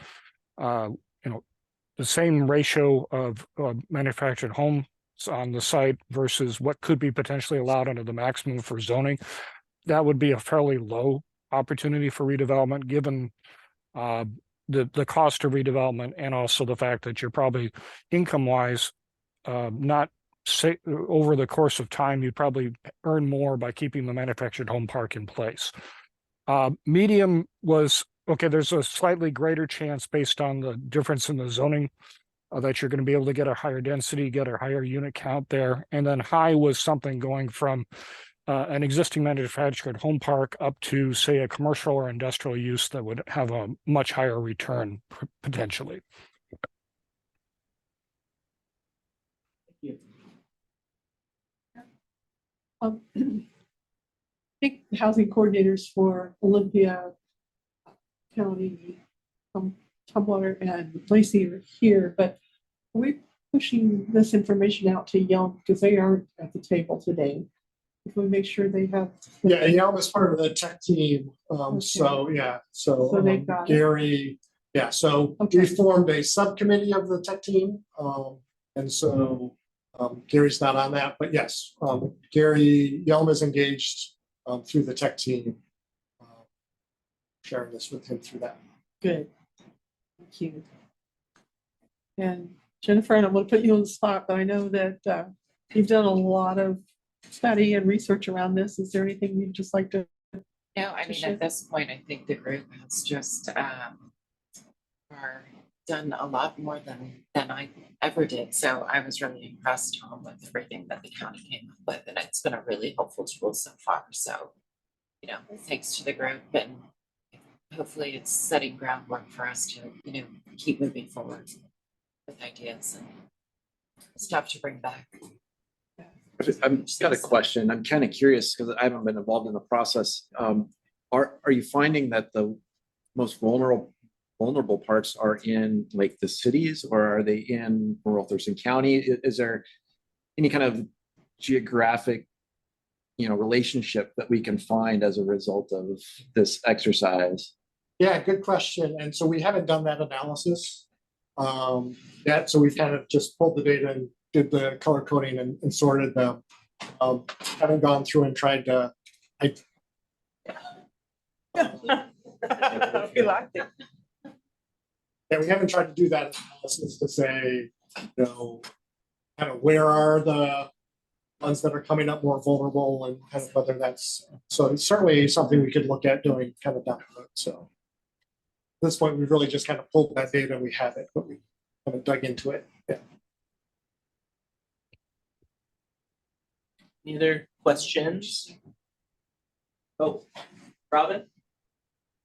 the same ratio of manufactured homes on the site versus what could be potentially allowed under the maximum for zoning, that would be a fairly low opportunity for redevelopment, given the cost of redevelopment and also the fact that you're probably income-wise not over the course of time, you'd probably earn more by keeping the manufactured home park in place. Medium was, okay, there's a slightly greater chance based on the difference in the zoning that you're going to be able to get a higher density, get a higher unit count there. And then high was something going from an existing manufactured home park up to, say, a commercial or industrial use that would have a much higher return potentially. I think housing coordinators for Olympia County, Tumwater and Lacey are here, but we're pushing this information out to Yelm because they aren't at the table today. If we make sure they have. Yeah, Yelm is part of the tech team. Okay. So yeah, So they've got Gary. Yeah, so we formed a subcommittee of the tech team, and so Gary's not on that, but yes, Gary Yelm is engaged through the tech team, sharing this with him through that. Good. Thank you. And Jennifer, and I'm going to put you on the spot, but I know that you've done a lot of study and research around this. Is there anything you'd just like to? No, I mean, at this point, I think the group has just done a lot more than I ever did. So I was really impressed, Tom, with everything that the county came up with, and it's been a really helpful tool so far. So, thanks to the group, and hopefully it's setting groundwork for us to, keep moving forward with ideas and stuff to bring back. I've just got a question. I'm kind of curious because I haven't been involved in the process. Are you finding that the most vulnerable vulnerable parts are in like the cities, or are they in rural Thurston County? Is there any kind of geographic, relationship that we can find as a result of this exercise? Yeah, good question. And so we haven't done that analysis yet. So we've kind of just pulled the data and did the color coding and sorted them. Haven't gone through and tried to. Yeah, we haven't tried to do that analysis to say, kind of where are the ones that are coming up more vulnerable, and kind of whether that's, so it's certainly something we could look at doing kind of down the road. So at this point, we've really just kind of pulled that data, we have it, but we haven't dug into it. Yeah. Any other questions? Oh, Robin?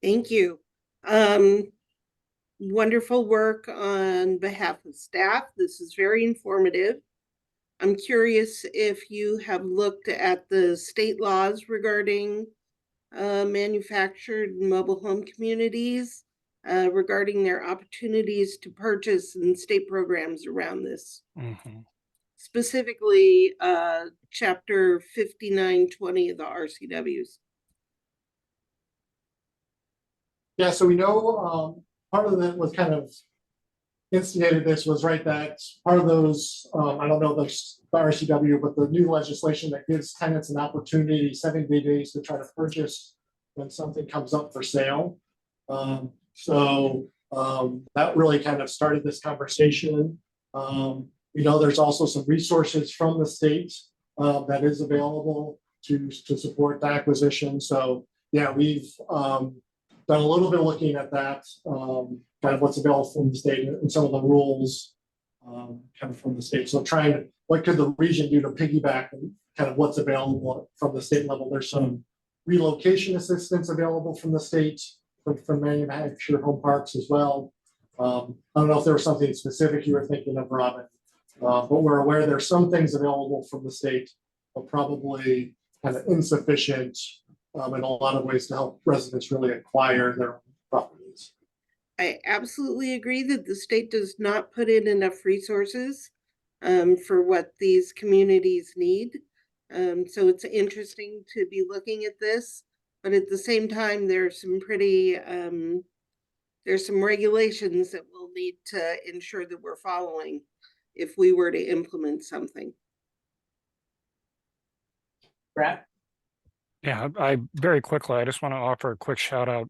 Thank you. Wonderful work on behalf of staff. This is very informative. I'm curious if you have looked at the state laws regarding manufactured mobile home communities, regarding their opportunities to purchase and state programs around this. Mm-hmm. Specifically, chapter 5920 of the RCWs. Yeah, so we know part of that was kind of instigated this was right that part of those, I don't know the RCW, but the new legislation that gives tenants an opportunity 70 days to try to purchase when something comes up for sale. So that really kind of started this conversation. There's also some resources from the state that is available to support the acquisition. So yeah, we've done a little bit of looking at that, kind of what's available from the state and some of the rules kind of from the state. So trying, what could the region do to piggyback and kind of what's available from the state level? There's some relocation assistance available from the state for manufactured home parks as well. I don't know if there was something specific you were thinking of, Robin, but we're aware there's some things available from the state, but probably kind of insufficient in a lot of ways to help residents really acquire their own properties. I absolutely agree that the state does not put in enough resources for what these communities need. So it's interesting to be looking at this, but at the same time, there's some pretty, there's some regulations that we'll need to ensure that we're following if we were to implement something. Brad? Yeah, I very quickly, I just want to offer a quick shout out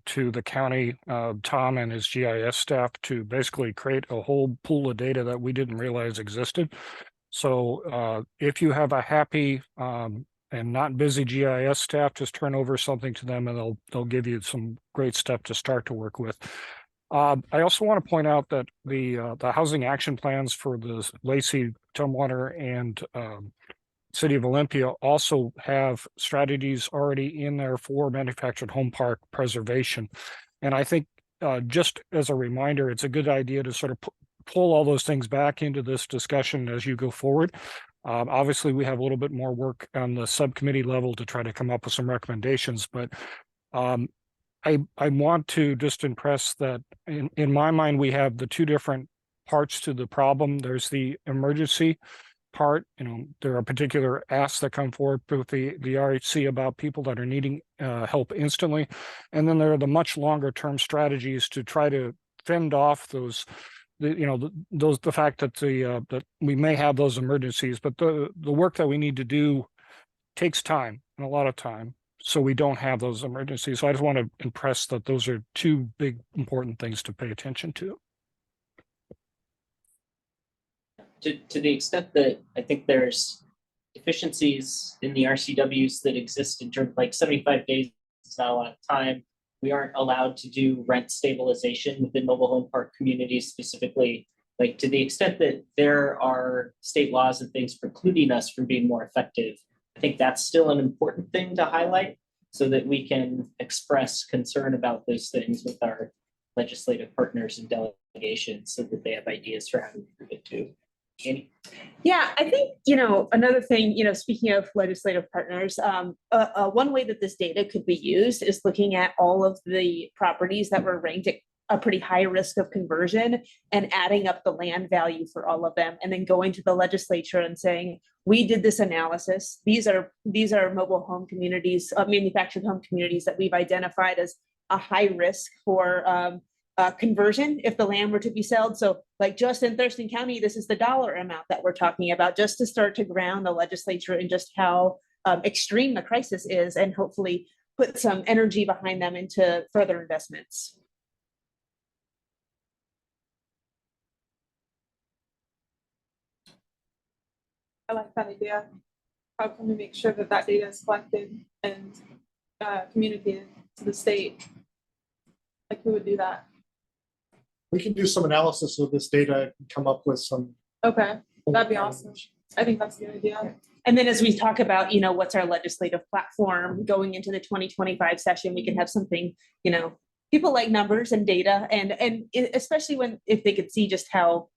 to the county, Tom and his GIS staff to basically create a whole pool of data that we didn't realize existed. So if you have a happy and not busy GIS staff, just turn over something to them and they'll give you some great stuff to start to work with. I also want to point out that the housing action plans for the Lacey, Tumwater, and City of Olympia also have strategies already in there for manufactured home park preservation. And I think just as a reminder, it's a good idea to sort of pull all those things back into this discussion as you go forward. Obviously, we have a little bit more work on the subcommittee level to try to come up with some recommendations, but I want to just impress that in my mind, we have the two different parts to the problem. There's the emergency part, there are particular asks that come forward with the RHC about people that are needing help instantly. And then there are the much longer term strategies to try to fend off those, the fact that that we may have those emergencies, but the work that we need to do takes time and a lot of time. So we don't have those emergencies. So I just want to impress that those are two big important things to pay attention to. To the extent that I think there's deficiencies in the RCWs that exist in terms of like 75 days is not a lot of time. We aren't allowed to do rent stabilization within mobile home park communities specifically. Like to the extent that there are state laws and things precluding us from being more effective, I think that's still an important thing to highlight so that we can express concern about those things with our legislative partners and delegations so that they have ideas for how to improve it too. Annie? Yeah, I think, another thing, speaking of legislative partners, one way that this data could be used is looking at all of the properties that were ranked a pretty high risk of conversion, and adding up the land value for all of them, and then going to the legislature and saying, we did this analysis. These are mobile home communities, manufactured home communities that we've identified as a high risk for conversion if the land were to be sold. So like just in Thurston County, this is the dollar amount that we're talking about, just to start to ground the legislature in just how extreme the crisis is, and hopefully put some energy behind them into further investments. I like that idea. How can we make sure that that data is collected and communicated to the state? Like, who would do that? We can do some analysis of this data and come up with some. Okay, that'd be awesome. I think that's a good idea. And then as we talk about, what's our legislative platform going into the 2025 session, we can have something, people like numbers and data, and especially if they could see just how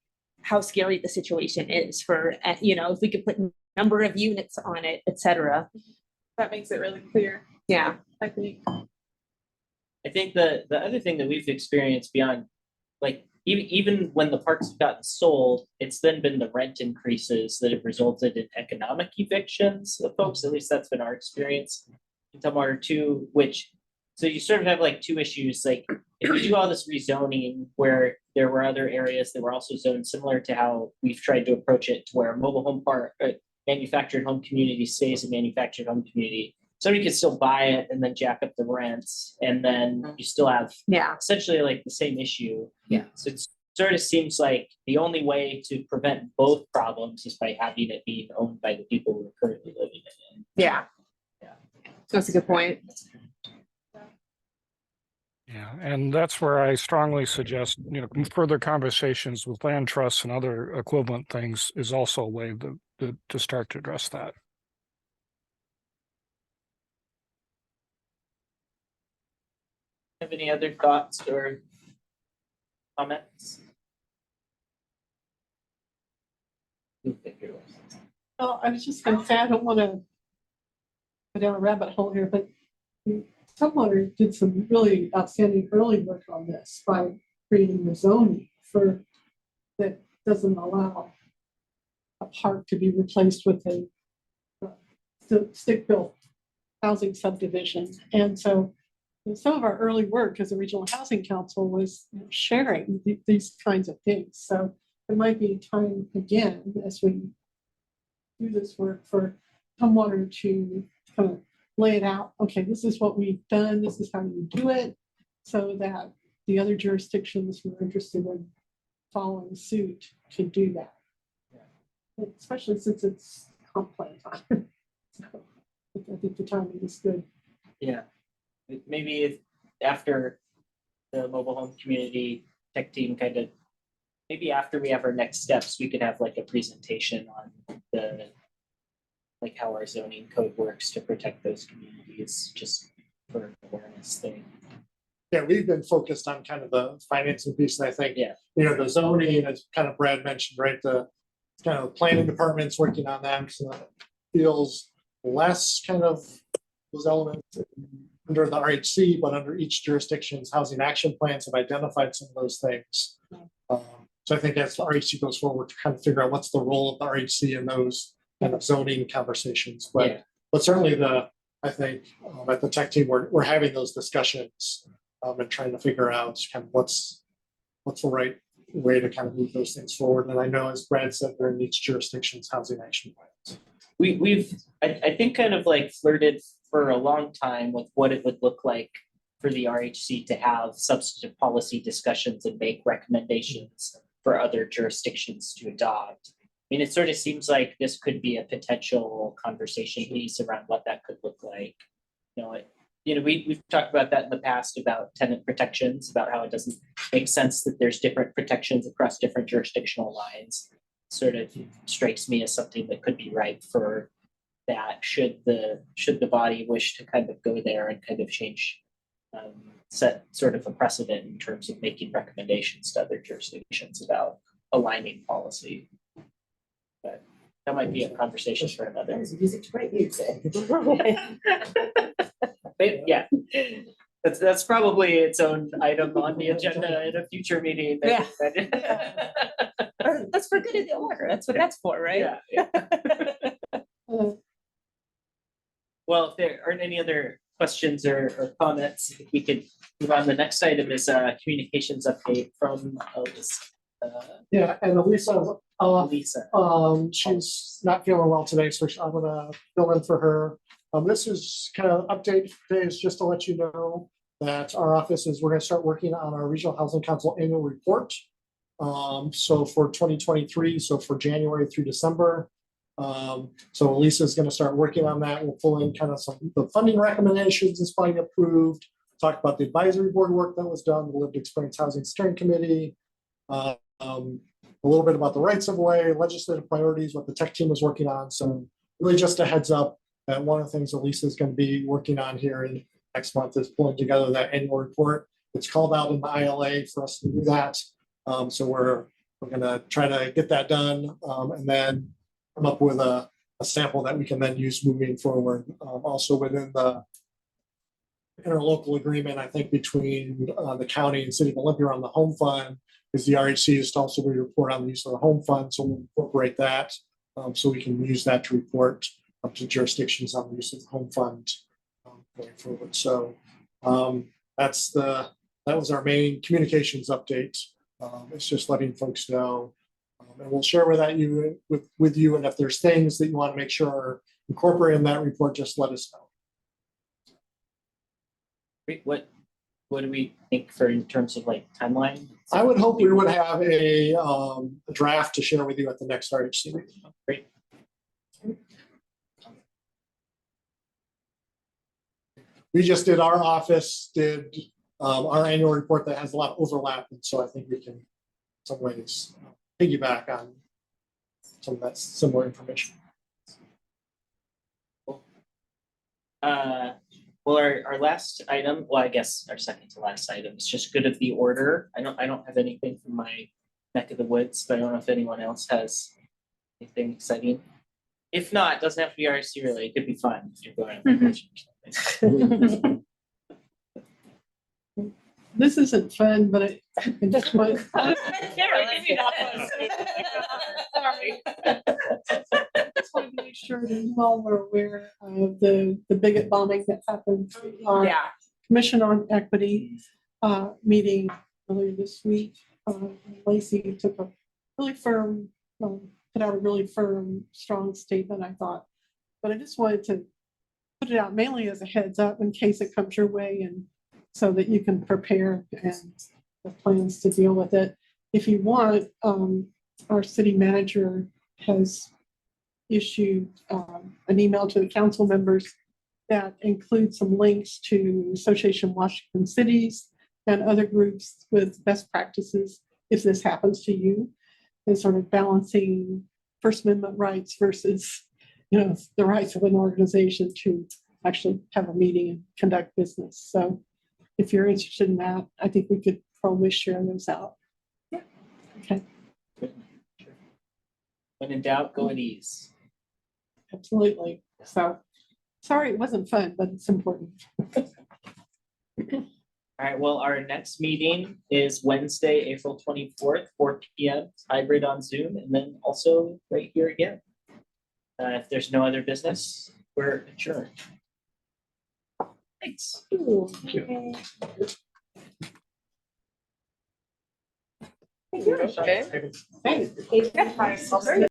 scary the situation is for, if we could put number of units on it, et cetera. That makes it really clear. Yeah. I think the other thing that we've experienced beyond, like, even when the parks have gotten sold, it's then been the rent increases that have resulted in economic evictions of folks. At least that's been our experience in Tumwater too, so you sort of have like two issues. Like, if you do all this rezoning where there were other areas that were also zoned similar to how we've tried to approach it, to where a mobile home park, manufactured home community stays a manufactured home community, somebody could still buy it and then jack up the rents, and then you still have essentially like the same issue. Yeah. So it sort of seems like the only way to prevent both problems is by having it being owned by the people who are currently living in it. Yeah. That's a good point. Yeah, and that's where I strongly suggest, further conversations with land trusts and other equivalent things is also a way to start to address that. Have any other thoughts or comments? Well, I was just going to say, I don't want to go down a rabbit hole here, but Tumwater did some really outstanding early work on this by creating the zoning that doesn't allow a park to be replaced with a stick-built housing subdivision. And so some of our early work as a regional housing council was sharing these kinds of things. So it might be time again, as we do this work, for Tumwater to kind of lay it out. Okay, this is what we've done. This is how you do it, so that the other jurisdictions who are interested in following suit can do that. Especially since it's comp plan time. So I think the timing is good. Yeah, maybe if after the mobile home community tech team maybe after we have our next steps, we could have like a presentation on how our zoning code works to protect those communities, just for an awareness thing. Yeah, we've been focused on kind of the financing piece, and I think, the zoning, as kind of Brad mentioned, right, the kind of planning department's working on that, so it feels less kind of those elements under the RHC, but under each jurisdiction's housing action plans have identified some of those things. So I think as the RHC goes forward to kind of figure out what's the role of the RHC in those kind of zoning conversations, but certainly I think at the tech team we're having those discussions and trying to figure out kind of what's the right way to kind of move those things forward. And I know, as Brad said, they're in each jurisdiction's housing action plans. I think kind of like flirted for a long time with what it would look like for the RHC to have substantive policy discussions and make recommendations for other jurisdictions to adopt. I mean, it sort of seems like this could be a potential conversation piece around what that could look like. We've talked about that in the past about tenant protections, about how it doesn't make sense that there's different protections across different jurisdictional lines. Sort of strikes me as something that could be ripe for that, should the body wish to kind of go there and kind of change, set sort of a precedent in terms of making recommendations to other jurisdictions about aligning policy. But that might be a conversation for another. Music to my music. But yeah, That's probably its own item on the agenda in a future meeting. Yeah. That's for good of the order. That's what that's for, right? Yeah. Uh, Well, if there aren't any other questions or comments, I think we could move on. The next item is a communications update from Yeah, and Elisa, Lisa. she's not feeling well today, so I'm gonna fill in for her. This is kind of update today is just to let you know that our office is, we're gonna start working on our Regional Housing Council annual report. So for 2023, so for January through December. So Lisa's gonna start working on that. We'll pull in kind of some, the funding recommendations is finally approved. Talk about the advisory board work that was done, the Lived Experience Housing Steering Committee. A little bit about the rights of way, legislative priorities, what the tech team is working on. So really just a heads up that one of the things that Lisa's gonna be working on here in next month is pulling together that annual report. It's called out in the ILA for us to do that. So we're gonna try to get that done, and then come up with a sample that we can then use moving forward. Also within the interlocal agreement, I think between the county and city of Olympia on the home fund, is the RHC is to also be report on the use of the home fund. So we'll incorporate that, so we can use that to report up to jurisdictions on the use of the home fund going forward. So that was our main communications update. It's just letting folks know, and we'll share with you. And if there's things that you want to make sure are incorporated in that report, just let us know. Great. What do we think for in terms of like timeline? I would hope we would have a draft to share with you at the next RHC meeting. Great. We just did, our office did our annual report that has a lot of overlap. And so I think we can, in some ways, piggyback on some of that similar information. Well, our last item, well, I guess our second to last item is just good of the order. I don't have anything from my neck of the woods, but I don't know if anyone else has anything exciting. If not, it doesn't have to be RSC related. It could be fun if you're going on vacation or something. This isn't fun, but I just want. Just want to make sure that you all were aware of the bigot bombing that happened. Our Commission on Equity meeting earlier this week. Lacey took a really firm, put out a really firm, strong statement, I thought. But I just wanted to put it out mainly as a heads up in case it comes your way, and so that you can prepare and have plans to deal with it. If you want, our city manager has issued an email to the council members that includes some links to Association Washington Cities and other groups with best practices if this happens to you, and sort of balancing First Amendment rights versus, the rights of an organization to actually have a meeting and conduct business. So if you're interested in that, I think we could probably share those out. Yeah. Okay. Sure. When in doubt, go at ease. Absolutely. So sorry it wasn't fun, but it's important. All right, well, our next meeting is Wednesday, April 24th, 4 p.m. hybrid on Zoom, and then also right here again. If there's no other business, we're adjourned. Thanks. Thank you. Okay. Hey.